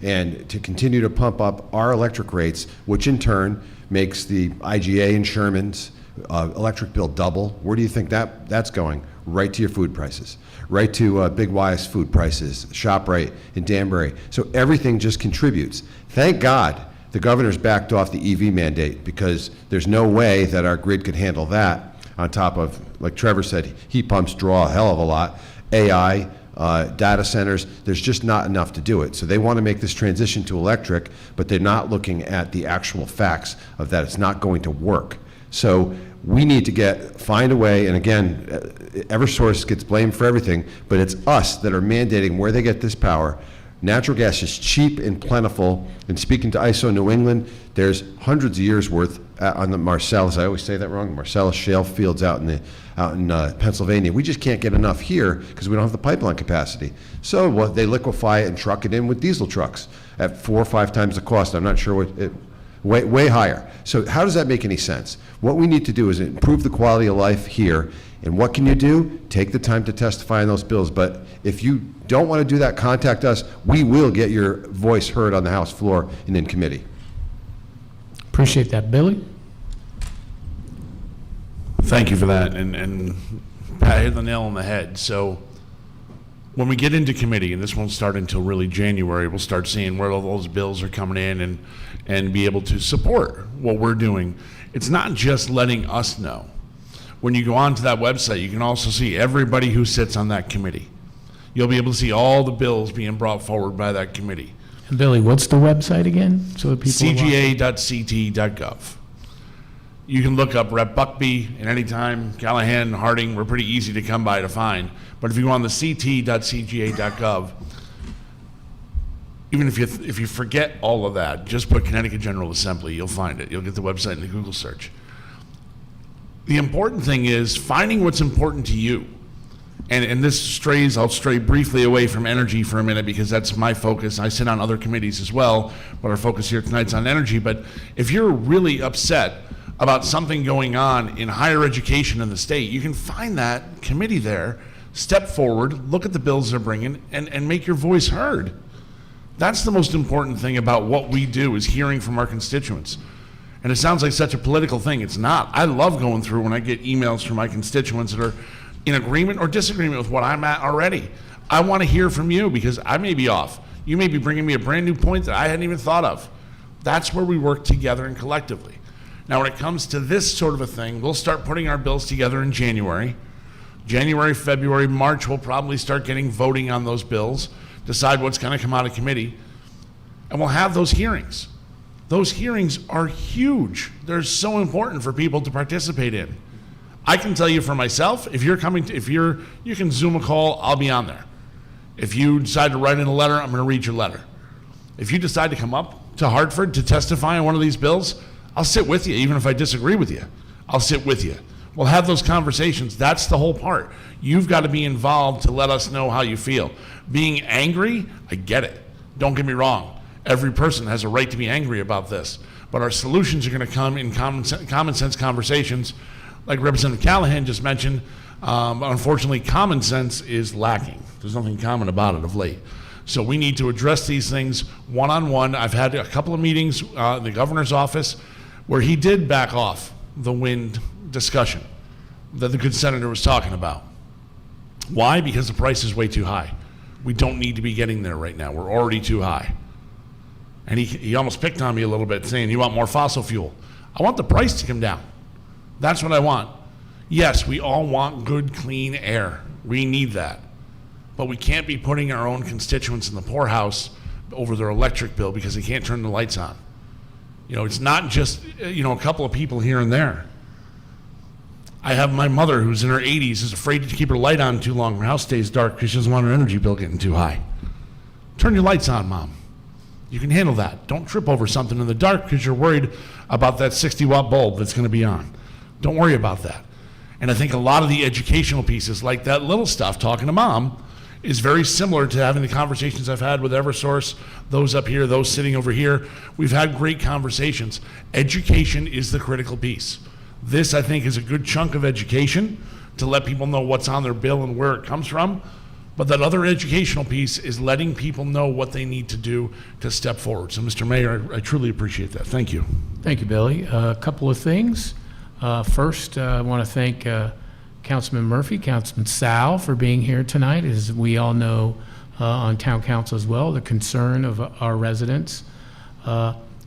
And to continue to pump up our electric rates, which in turn makes the IGA and Sherman's electric bill double, where do you think that's going? Right to your food prices, right to Big Y's food prices, ShopRite in Danbury. So everything just contributes. Thank God the governor's backed off the EV mandate, because there's no way that our grid could handle that, on top of, like Trevor said, heat pumps draw a hell of a lot, AI, data centers, there's just not enough to do it. So they want to make this transition to electric, but they're not looking at the actual facts of that it's not going to work. So we need to find a way, and again, Eversource gets blamed for everything, but it's us that are mandating where they get this power. Natural gas is cheap and plentiful, and speaking to ISO New England, there's hundreds of years worth on the Marcellus, I always say that wrong, Marcellus shale fields out in Pennsylvania. We just can't get enough here because we don't have the pipeline capacity. So they liquefy it and truck it in with diesel trucks at 4 or 5 times the cost. I'm not sure way higher. So how does that make any sense? What we need to do is improve the quality of life here. And what can you do? Take the time to testify on those bills. But if you don't want to do that, contact us. We will get your voice heard on the House floor and in committee. Appreciate that. Billy? Thank you for that, and Pat hit the nail on the head. So when we get into committee, and this won't start until really January, we'll start seeing where all those bills are coming in and be able to support what we're doing. It's not just letting us know. When you go onto that website, you can also see everybody who sits on that committee. You'll be able to see all the bills being brought forward by that committee. And Billy, what's the website again? So that people cga.ct.gov. You can look up Rep. Buckby, and anytime, Callahan, Harding, we're pretty easy to come by to find. But if you go on the ct.cga.gov, even if you forget all of that, just put Connecticut General Assembly, you'll find it. You'll get the website in the Google search. The important thing is finding what's important to you. And I'll stray briefly away from energy for a minute because that's my focus. I sit on other committees as well, but our focus here tonight's on energy. But if you're really upset about something going on in higher education in the state, you can find that committee there, step forward, look at the bills they're bringing, and make your voice heard. That's the most important thing about what we do, is hearing from our constituents. And it sounds like such a political thing. It's not. I love going through when I get emails from my constituents that are in agreement or disagreement with what I'm at already. I want to hear from you because I may be off. You may be bringing me a brand new point that I hadn't even thought of. That's where we work together and collectively. Now, when it comes to this sort of a thing, we'll start putting our bills together in January. January, February, March, we'll probably start getting voting on those bills, decide what's going to come out of committee, and we'll have those hearings. Those hearings are huge. They're so important for people to participate in. I can tell you for myself, you can Zoom a call, I'll be on there. If you decide to write in a letter, I'm going to read your letter. If you decide to come up to Hartford to testify on one of these bills, I'll sit with you, even if I disagree with you. I'll sit with you. We'll have those conversations. That's the whole part. You've got to be involved to let us know how you feel. Being angry, I get it. Don't get me wrong. Every person has a right to be angry about this. But our solutions are going to come in common sense conversations. Like Representative Callahan just mentioned, unfortunately, common sense is lacking. There's nothing common about it of late. So we need to address these things one-on-one. I've had a couple of meetings in the governor's office where he did back off the wind discussion that the good senator was talking about. Why? Because the price is way too high. We don't need to be getting there right now. We're already too high. And he almost picked on me a little bit, saying, you want more fossil fuel. I want the price to come down. That's what I want. Yes, we all want good, clean air. We need that. But we can't be putting our own constituents in the poorhouse over their electric bill because they can't turn the lights on. It's not just, a couple of people here and there. I have my mother who's in her 80s, is afraid to keep her light on too long. Her house stays dark because she doesn't want her energy bill getting too high. Turn your lights on, Mom. You can handle that. Don't trip over something in the dark because you're worried about that 60-watt bulb that's going to be on. Don't worry about that. And I think a lot of the educational pieces, like that little stuff, talking to Mom, is very similar to having the conversations I've had with Eversource, those up here, those sitting over here. We've had great conversations. Education is the critical piece. This, I think, is a good chunk of education to let people know what's on their bill and where it comes from. But that other educational piece is letting people know what they need to do to step forward. So, Mr. Mayor, I truly appreciate that. Thank you. Thank you, Billy. A couple of things. First, I want to thank Councilman Murphy, Councilman Sal for being here tonight. As we all know on Town Council as well, the concern of our residents.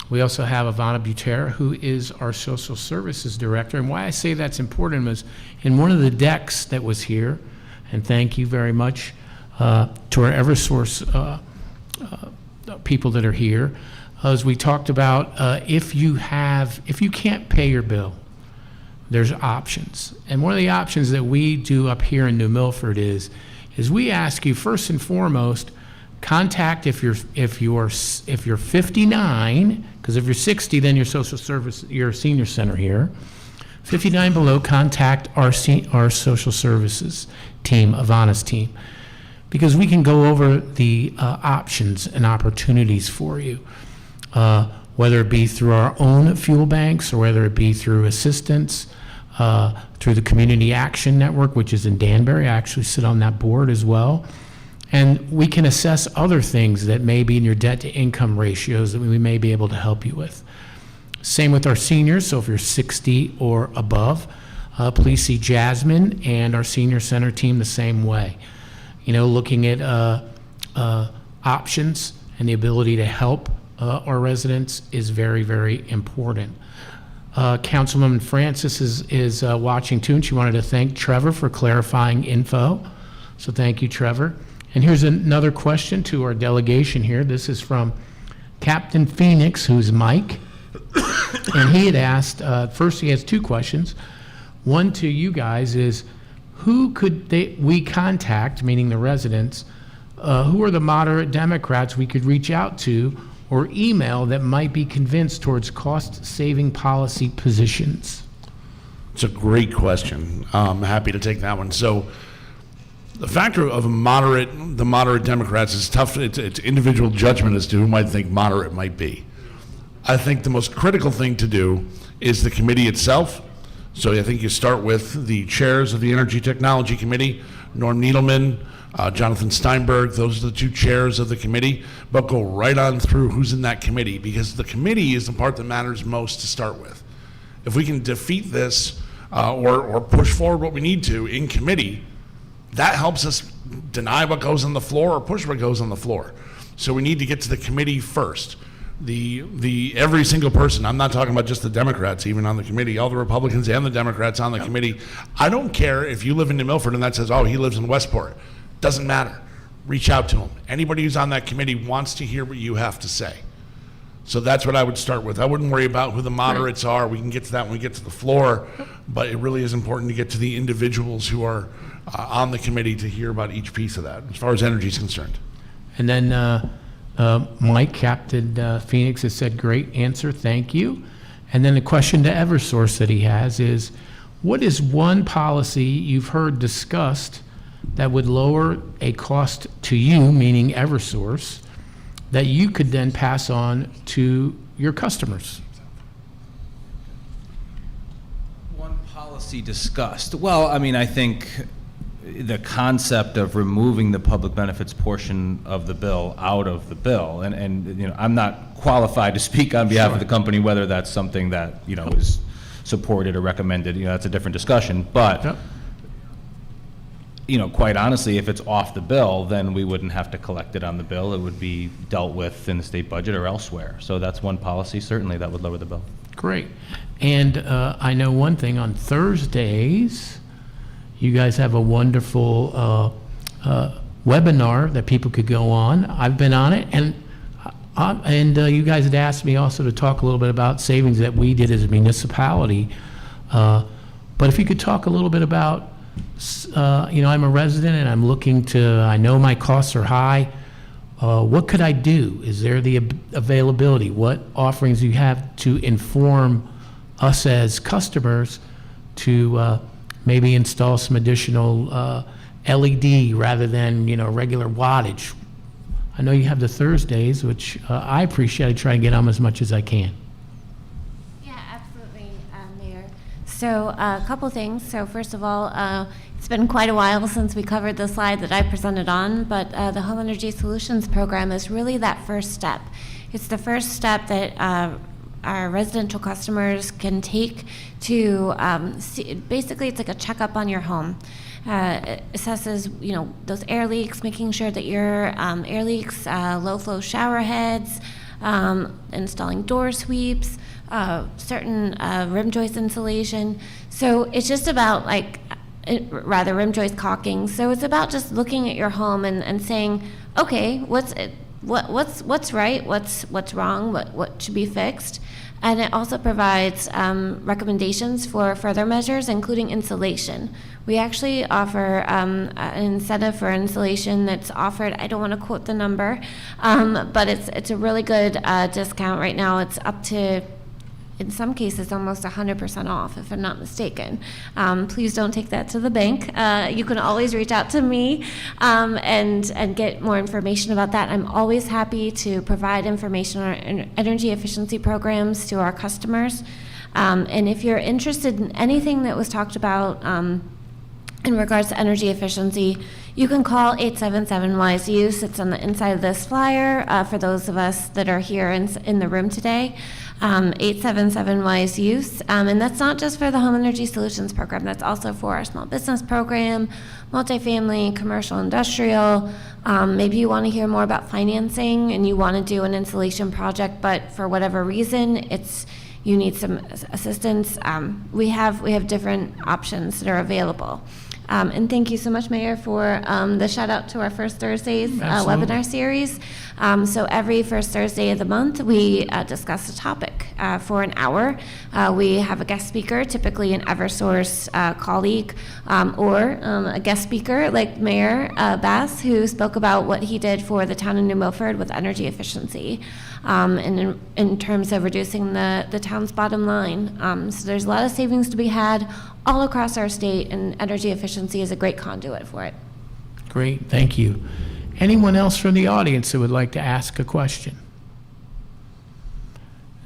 We also have Ivana Butera, who is our Social Services Director. And why I say that's important was in one of the decks that was here, and thank you very much to our Eversource people that are here, as we talked about, if you can't pay your bill, there's options. And one of the options that we do up here in New Milford is we ask you first and foremost, contact if you're 59, because if you're 60, then your social service, your senior center here. 59 below, contact our social services team, Ivana's team, because we can go over the options and opportunities for you, whether it be through our own fuel banks or whether it be through assistance, through the Community Action Network, which is in Danbury. I actually sit on that board as well. And we can assess other things that may be in your debt-to-income ratios that we may be able to help you with. Same with our seniors, so if you're 60 or above, please see Jasmine and our senior center team the same way. You know, looking at options and the ability to help our residents is very, very important. Councilwoman Francis is watching too, and she wanted to thank Trevor for clarifying info. So thank you, Trevor. And here's another question to our delegation here. This is from Captain Phoenix, who's Mike. And he had asked, first he has two questions. One to you guys is, who could we contact, meaning the residents, who are the moderate Democrats we could reach out to or email that might be convinced towards cost-saving policy positions? It's a great question. I'm happy to take that one. So the factor of the moderate Democrats is tough. It's individual judgment as to who might think moderate might be. I think the most critical thing to do is the committee itself. So I think you start with the chairs of the Energy Technology Committee, Norm Needleman, Jonathan Steinberg. Those are the two chairs of the committee, but go right on through who's in that committee, because the committee is the part that matters most to start with. If we can defeat this or push forward what we need to in committee, that helps us deny what goes on the floor or push what goes on the floor. So we need to get to the committee first. Every single person, I'm not talking about just the Democrats even on the committee, all the Republicans and the Democrats on the committee. I don't care if you live in New Milford and that says, oh, he lives in Westport. Doesn't matter. Reach out to him. Anybody who's on that committee wants to hear what you have to say. So that's what I would start with. I wouldn't worry about who the moderates are. We can get to that when we get to the floor, but it really is important to get to the individuals who are on the committee to hear about each piece of that, as far as energy is concerned. And then Mike, Captain Phoenix, has said, great answer, thank you. And then the question to Eversource that he has is, what is one policy you've heard discussed that would lower a cost to you, meaning Eversource, that you could then pass on to your customers? One policy discussed. Well, I mean, I think the concept of removing the public benefits portion of the bill out of the bill, and you know, I'm not qualified to speak on behalf of the company whether that's something that, you know, is supported or recommended. You know, that's a different discussion. But Yep. you know, quite honestly, if it's off the bill, then we wouldn't have to collect it on the bill. It would be dealt with in the state budget or elsewhere. So that's one policy, certainly, that would lower the bill. Great. And I know one thing, on Thursdays, you guys have a wonderful webinar that people could go on. I've been on it, and you guys had asked me also to talk a little bit about savings that we did as a municipality. But if you could talk a little bit about, you know, I'm a resident and I'm looking to, I know my costs are high. What could I do? Is there the availability? What offerings do you have to inform us as customers to maybe install some additional LED rather than, you know, regular wattage? I know you have the Thursdays, which I appreciate. I try to get on as much as I can. Yeah, absolutely, Mayor. So a couple things. So first of all, it's been quite a while since we covered the slide that I presented on, but the Home Energy Solutions Program is really that first step. It's the first step that our residential customers can take to see, basically it's like a checkup on your home. It assesses, those air leaks, making sure that your air leaks, low flow shower heads, installing door sweeps, certain rim joist insulation. So it's just about rim joist caulking. So it's about just looking at your home and saying, okay, what's right, what's wrong, what should be fixed. And it also provides recommendations for further measures, including insulation. We actually offer an incentive for insulation that's offered, I don't want to quote the number, but it's a really good discount right now. It's up to, in some cases, almost 100% off, if I'm not mistaken. Please don't take that to the bank. You can always reach out to me and get more information about that. I'm always happy to provide information on our energy efficiency programs to our customers. And if you're interested in anything that was talked about in regards to energy efficiency, you can call 877-WISE-USE. It's on the inside of this flyer for those of us that are here in the room today. 877-WISE-USE. And that's not just for the Home Energy Solutions Program. That's also for our small business program, multifamily, commercial, industrial. Maybe you want to hear more about financing and you want to do an insulation project, but for whatever reason, you need some assistance. We have different options that are available. And thank you so much, Mayor, for the shout out to our First Thursdays webinar series. So every first Thursday of the month, we discuss a topic for an hour. We have a guest speaker, typically an Eversource colleague, or a guest speaker like Mayor Bass, who spoke about what he did for the town of New Milford with energy efficiency, and in terms of reducing the town's bottom line. So there's a lot of savings to be had all across our state, and energy efficiency is a great conduit for it. Great, thank you. Anyone else from the audience that would like to ask a question?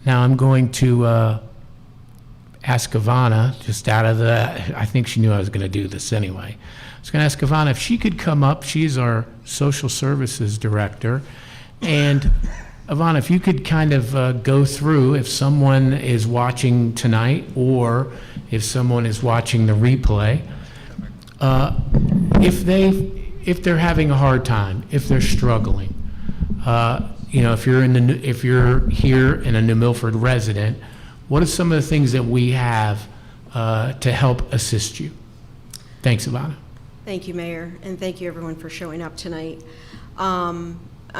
Now I'm going to ask Ivana, just out of I think she knew I was going to do this anyway. I was going to ask Ivana if she could come up. She's our social services director. And Ivana, if you could kind of go through, if someone is watching tonight or if someone is watching the replay, if they're having a hard time, if they're struggling, if you're here and a New Milford resident, what are some of the things that we have to help assist you? Thanks, Ivana. Thank you, Mayor, and thank you everyone for showing up tonight. I'm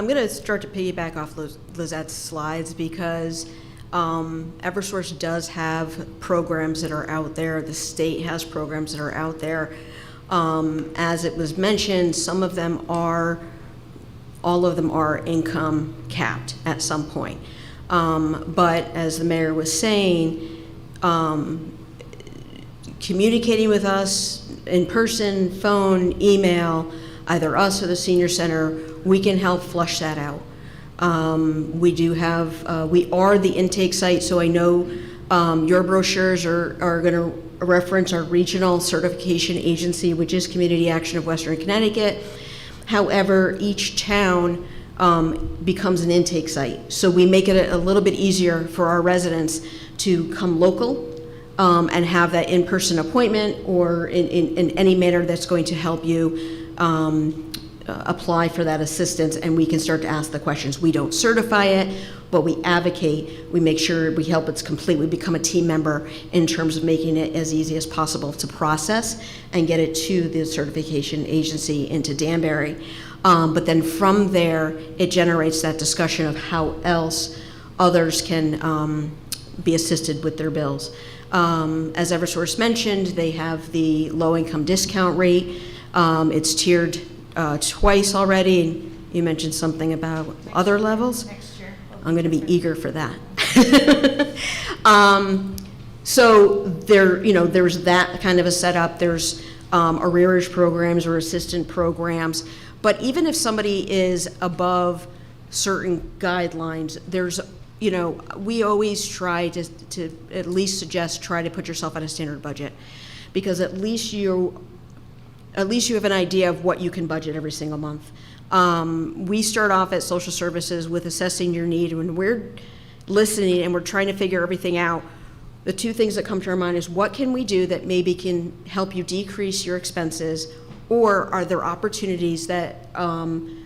going to start to piggyback off Lizette's slides because Eversource does have programs that are out there. The state has programs that are out there. As it was mentioned, all of them are income capped at some point. But as the mayor was saying, communicating with us in person, phone, email, either us or the senior center, we can help flush that out. We are the intake site, so I know your brochures are going to reference our regional certification agency, which is Community Action of Western Connecticut. However, each town becomes an intake site. So we make it a little bit easier for our residents to come local and have that in-person appointment or in any manner that's going to help you apply for that assistance, and we can start to ask the questions. We don't certify it, but we advocate, we make sure we help it's complete. We become a team member in terms of making it as easy as possible to process and get it to the certification agency into Danbury. But then from there, it generates that discussion of how else others can be assisted with their bills. As Eversource mentioned, they have the low-income discount rate. It's tiered twice already, and you mentioned something about other levels. Next year. I'm going to be eager for that. So there's that kind of a setup. There's arrearage programs or assistant programs. But even if somebody is above certain guidelines, there's we always try to at least suggest, try to put yourself on a standard budget, because at least you have an idea of what you can budget every single month. We start off at social services with assessing your need. When we're listening and we're trying to figure everything out, the two things that come to our mind is, what can we do that maybe can help you decrease your expenses, or are there opportunities that can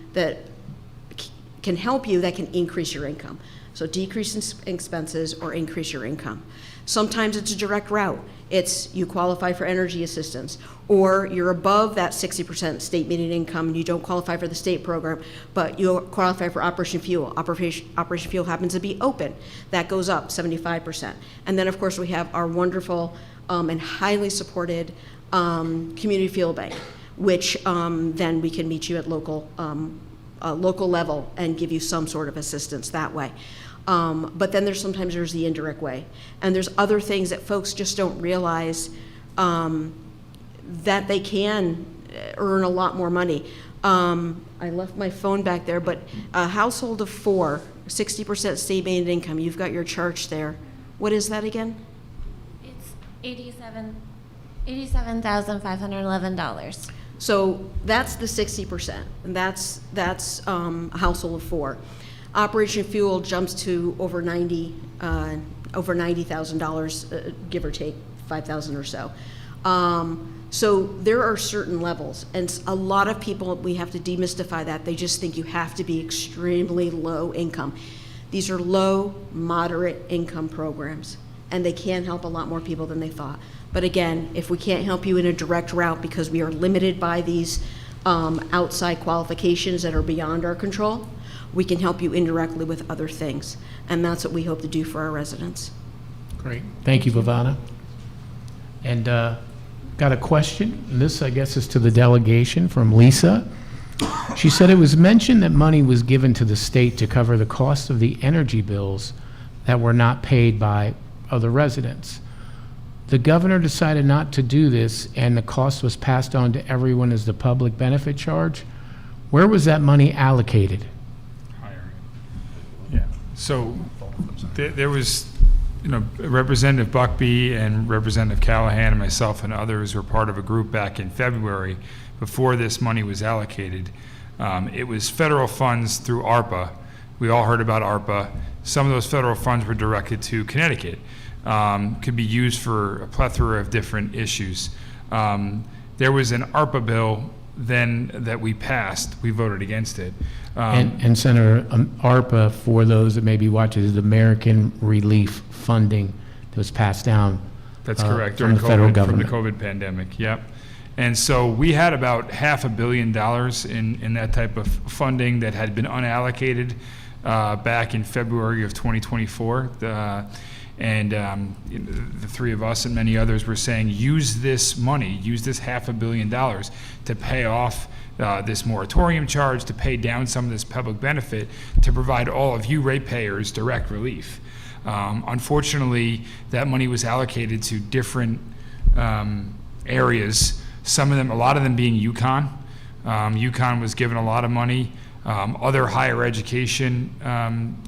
help you that can increase your income? So decrease in expenses or increase your income. Sometimes it's a direct route. It's you qualify for energy assistance, or you're above that 60% state median income and you don't qualify for the state program, but you qualify for Operation Fuel. Operation Fuel happens to be open. That goes up 75%. And then, of course, we have our wonderful and highly supported Community Fuel Bank, which then we can meet you at local level and give you some sort of assistance that way. But then there's the indirect way. And there's other things that folks just don't realize that they can earn a lot more money. I left my phone back there, but a household of 4, 60% state median income, you've got your charge there. What is that again? It's $87,511. So that's the 60%, and that's a household of 4. Operation Fuel jumps to over $90,000, give or take $5,000 or so. So there are certain levels, and a lot of people, we have to demystify that. They just think you have to be extremely low income. These are low, moderate income programs, and they can help a lot more people than they thought. But again, if we can't help you in a direct route because we are limited by these outside qualifications that are beyond our control, we can help you indirectly with other things. And that's what we hope to do for our residents. Great. Thank you, Bhavana. And got a question. And this, I guess, is to the delegation from Lisa. She said it was mentioned that money was given to the state to cover the cost of the energy bills that were not paid by other residents. The governor decided not to do this, and the cost was passed on to everyone as the public benefit charge. Where was that money allocated? Yeah. So there was, Representative Buckby and Representative Callahan and myself and others were part of a group back in February before this money was allocated. It was federal funds through ARPA. We all heard about ARPA. Some of those federal funds were directed to Connecticut. Could be used for a plethora of different issues. There was an ARPA bill then that we passed. We voted against it. And Senator, ARPA, for those that may be watching, is the American Relief Funding that was passed down. That's correct, from during the federal COVID, from the government. COVID pandemic, yep. And so we had about $500 million in that type of funding that had been unallocated back in February of 2024. The three of us and many others were saying, use this money, use this $500 million to pay off this moratorium charge, to pay down some of this public benefit, to provide all of you ratepayers direct relief. Unfortunately, that money was allocated to different areas, some of them, a lot of them being UConn. UConn was given a lot of money. Other higher education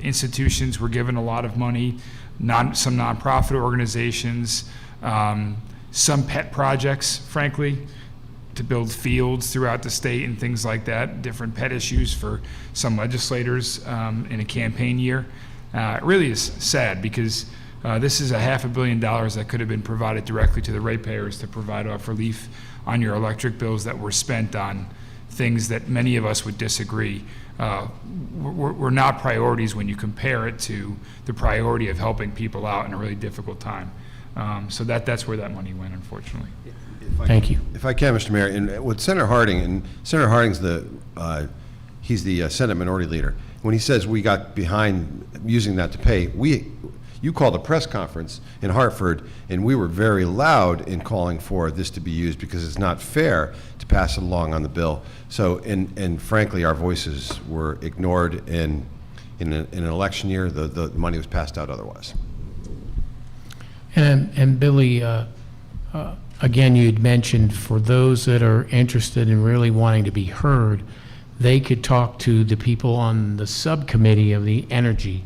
institutions were given a lot of money. Some nonprofit organizations, some pet projects, frankly, to build fields throughout the state and things like that, different pet issues for some legislators in a campaign year. It really is sad because this is $500 million that could have been provided directly to the ratepayers to provide off relief on your electric bills that were spent on things that many of us would disagree were not priorities when you compare it to the priority of helping people out in a really difficult time. So that's where that money went, unfortunately. Thank you. If I can, Mr. Mayor, and with Senator Harding, and Senator Harding's he's the Senate Minority Leader. When he says we got behind using that to pay, you called a press conference in Hartford, and we were very loud in calling for this to be used because it's not fair to pass it along on the bill. So, and frankly, our voices were ignored, and in an election year, the money was passed out otherwise. And Billy, again, you'd mentioned for those that are interested in really wanting to be heard, they could talk to the people on the subcommittee of the energy.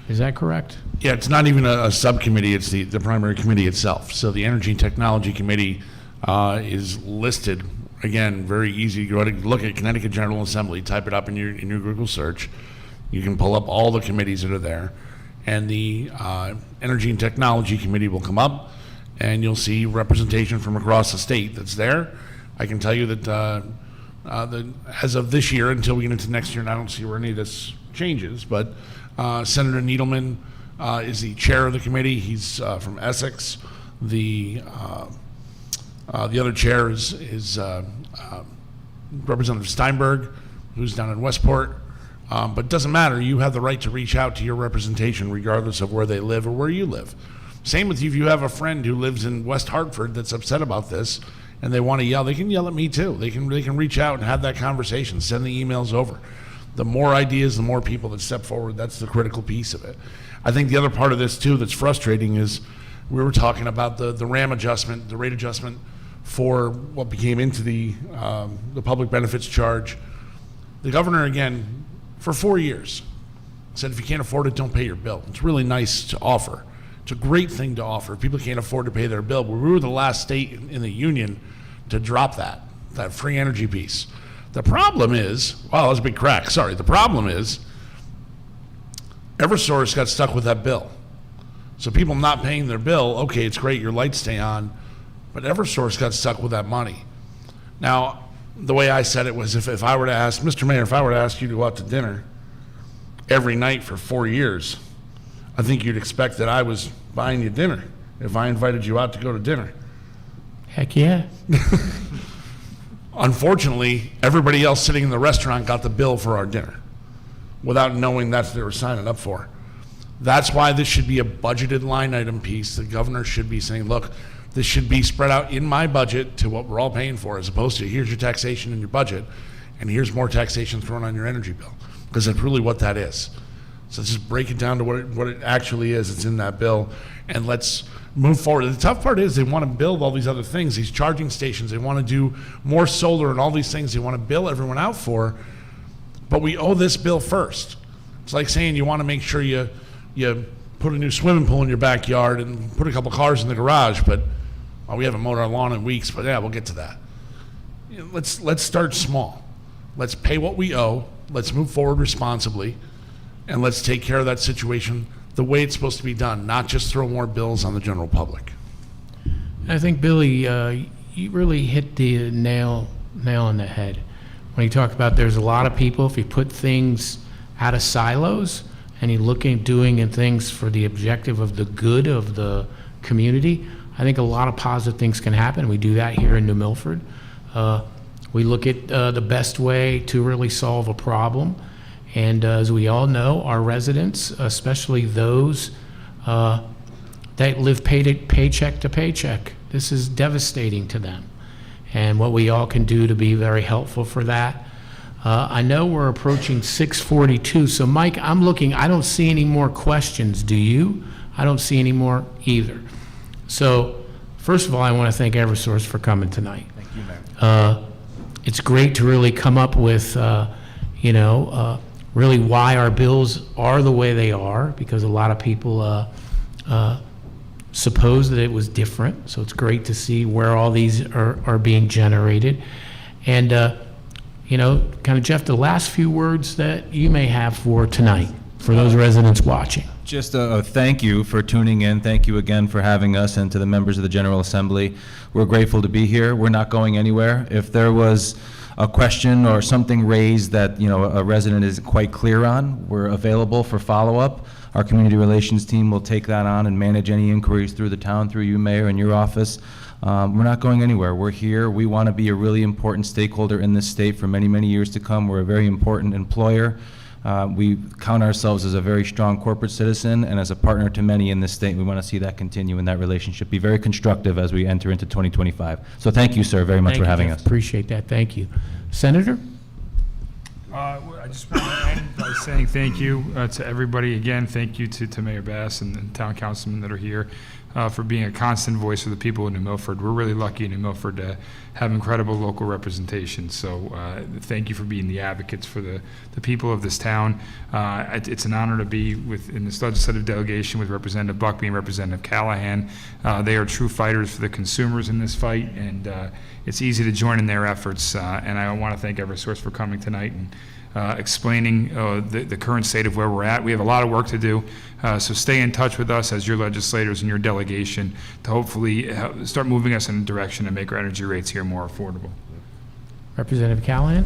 Is that correct? Yeah, it's not even a subcommittee, it's the primary committee itself. So the Energy and Technology Committee is listed, again, very easy. Go ahead and look at Connecticut General Assembly, type it up in your Google search. You can pull up all the committees that are there. And the Energy and Technology Committee will come up, and you'll see representation from across the state that's there. I can tell you that as of this year, until we get into next year, and I don't see where any of this changes, but Senator Needleman is the chair of the committee. He's from Essex. The other chair is Representative Steinberg, who's down in Westport. But it doesn't matter. You have the right to reach out to your representation regardless of where they live or where you live. Same with you. If you have a friend who lives in West Hartford that's upset about this and they want to yell, they can yell at me too. They can reach out and have that conversation, send the emails over. The more ideas, the more people that step forward. That's the critical piece of it. I think the other part of this too that's frustrating is we were talking about the RAM adjustment, the rate adjustment for what became into the public benefits charge. The governor, again, for 4 years, said if you can't afford it, don't pay your bill. It's really nice to offer. It's a great thing to offer. If people can't afford to pay their bill, we were the last state in the union to drop that free energy piece. The problem is, wow, that was a big crack, sorry. The problem is Eversource got stuck with that bill. So people not paying their bill, okay, it's great, your lights stay on, but Eversource got stuck with that money. Now, the way I said it was if I were to ask, Mr. Mayor, if I were to ask you to go out to dinner every night for 4 years, I think you'd expect that I was buying you dinner if I invited you out to go to dinner. Heck yeah. Unfortunately, everybody else sitting in the restaurant got the bill for our dinner without knowing that's what they were signing up for. That's why this should be a budgeted line item piece. The governor should be saying, look, this should be spread out in my budget to what we're all paying for, as opposed to here's your taxation in your budget, and here's more taxation thrown on your energy bill, because that's really what that is. So let's just break it down to what it actually is. It's in that bill, and let's move forward. The tough part is they want to build all these other things, these charging stations. They want to do more solar and all these things they want to bill everyone out for, but we owe this bill first. It's like saying you want to make sure you put a new swimming pool in your backyard and put a couple cars in the garage, but well, we haven't mowed our lawn in weeks, but yeah, we'll get to that. You know, let's start small. Let's pay what we owe. Let's move forward responsibly, and let's take care of that situation the way it's supposed to be done, not just throw more bills on the general public. I think, Billy, you really hit the nail on the head when you talk about there's a lot of people, if you put things out of silos and you look at doing things for the objective of the good of the community, I think a lot of positive things can happen. We do that here in New Milford. We look at the best way to really solve a problem. And as we all know, our residents, especially those that live paycheck to paycheck, this is devastating to them. And what we all can do to be very helpful for that. I know we're approaching 6:42, so Mike, I'm looking, I don't see any more questions, do you? I don't see any more either. So, first of all, I want to thank Eversource for coming tonight. Thank you, Mayor. It's great to really come up with, really why our bills are the way they are, because a lot of people suppose that it was different. So it's great to see where all these are being generated. And, kind of, Jeff, the last few words that you may have for tonight, for those residents watching. Just a thank you for tuning in. Thank you again for having us, and to the members of the General Assembly. We're grateful to be here. We're not going anywhere. If there was a question or something raised that a resident isn't quite clear on, we're available for follow-up. Our community relations team will take that on and manage any inquiries through the town, through you, Mayor, and your office. We're not going anywhere. We're here. We want to be a really important stakeholder in this state for many, many years to come. We're a very important employer. We count ourselves as a very strong corporate citizen and as a partner to many in this state. We want to see that continue and that relationship be very constructive as we enter into 2025. So thank you, sir, very much for having us. Appreciate that. Thank you. Senator? I just want to end by saying thank you to everybody. Again, thank you to Mayor Bass and town councilmen that are here. for being a constant voice for the people in New Milford. We're really lucky in New Milford to have incredible local representation. So thank you for being the advocates for the people of this town. It's an honor to be in this legislative delegation with Representative Buckby and Representative Callahan. They are true fighters for the consumers in this fight, and it's easy to join in their efforts. And I want to thank Eversource for coming tonight and explaining the current state of where we're at. We have a lot of work to do, so stay in touch with us as your legislators and your delegation to hopefully start moving us in a direction to make our energy rates here more affordable. Representative Callahan?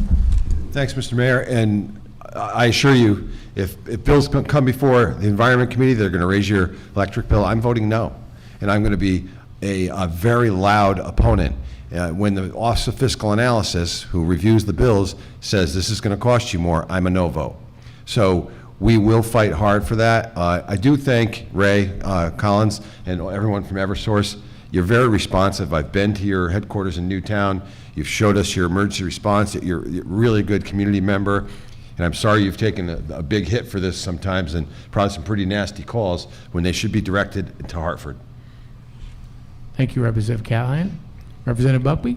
Thanks, Mr. Mayor, and I assure you, if bills come before the Environment Committee, they're going to raise your electric bill, I'm voting no. And I'm going to be a very loud opponent. When the Office of Fiscal Analysis, who reviews the bills, says this is going to cost you more, I'm a no vote. So we will fight hard for that. I do thank Ray Collins and everyone from Eversource. You're very responsive. I've been to your headquarters in Newtown. You've showed us your emergency response. You're a really good community member. And I'm sorry you've taken a big hit for this sometimes and probably some pretty nasty calls when they should be directed to Hartford. Thank you, Representative Callahan. Representative Buckby?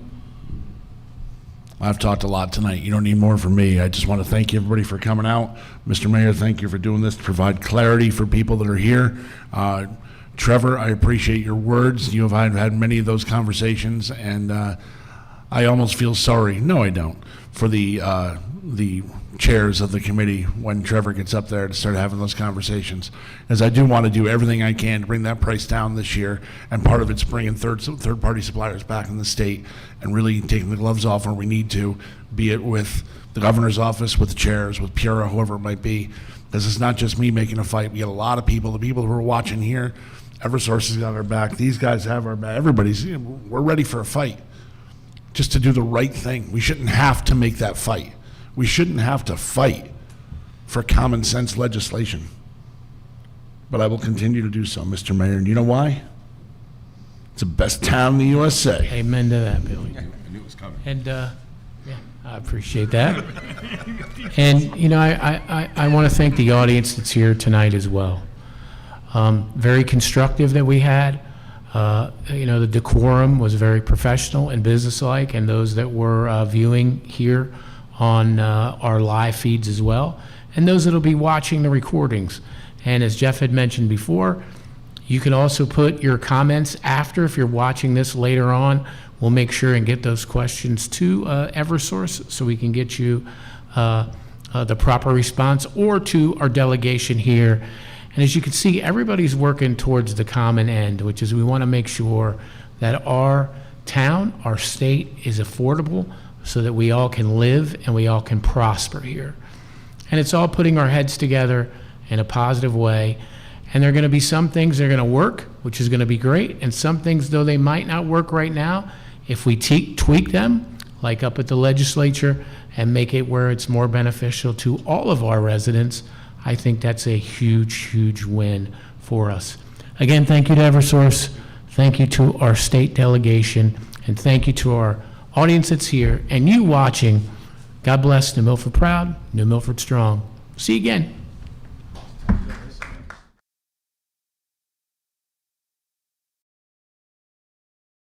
I've talked a lot tonight. You don't need more from me. I just want to thank everybody for coming out. Mr. Mayor, thank you for doing this to provide clarity for people that are here. Trevor, I appreciate your words. You have had many of those conversations, and I almost feel sorry. No, I don't. For the chairs of the committee when Trevor gets up there to start having those conversations, as I do want to do everything I can to bring that price down this year, and part of it's bringing third-party suppliers back in the state and really taking the gloves off where we need to, be it with the governor's office, with the chairs, with Pura, whoever it might be, because it's not just me making a fight. We get a lot of people, the people who are watching here, Eversource has got our back, these guys have our back, we're ready for a fight, just to do the right thing. We shouldn't have to make that fight. We shouldn't have to fight for common sense legislation. But I will continue to do so, Mr. Mayor. And you know why? It's the best town in the USA. Amen to that, Billy. I knew it was coming. And, yeah, I appreciate that. And, you know, I want to thank the audience that's here tonight as well. Very constructive that we had. You know, the decorum was very professional and businesslike, and those that were viewing here on our live feeds as well, and those that will be watching the recordings. And as Jeff had mentioned before, you can also put your comments after. If you're watching this later on, we'll make sure and get those questions to Eversource so we can get you the proper response, or to our delegation here. And as you can see, everybody's working towards the common end, which is we want to make sure that our town, our state is affordable so that we all can live and we all can prosper here. And it's all putting our heads together in a positive way. And there are going to be some things that are going to work, which is going to be great. And some things, though they might not work right now, if we tweak them, like up at the legislature, and make it where it's more beneficial to all of our residents, I think that's a huge, huge win for us. Again, thank you to Eversource. Thank you to our state delegation. And thank you to our audience that's here and you watching. God bless New Milford proud, New Milford strong. See you again.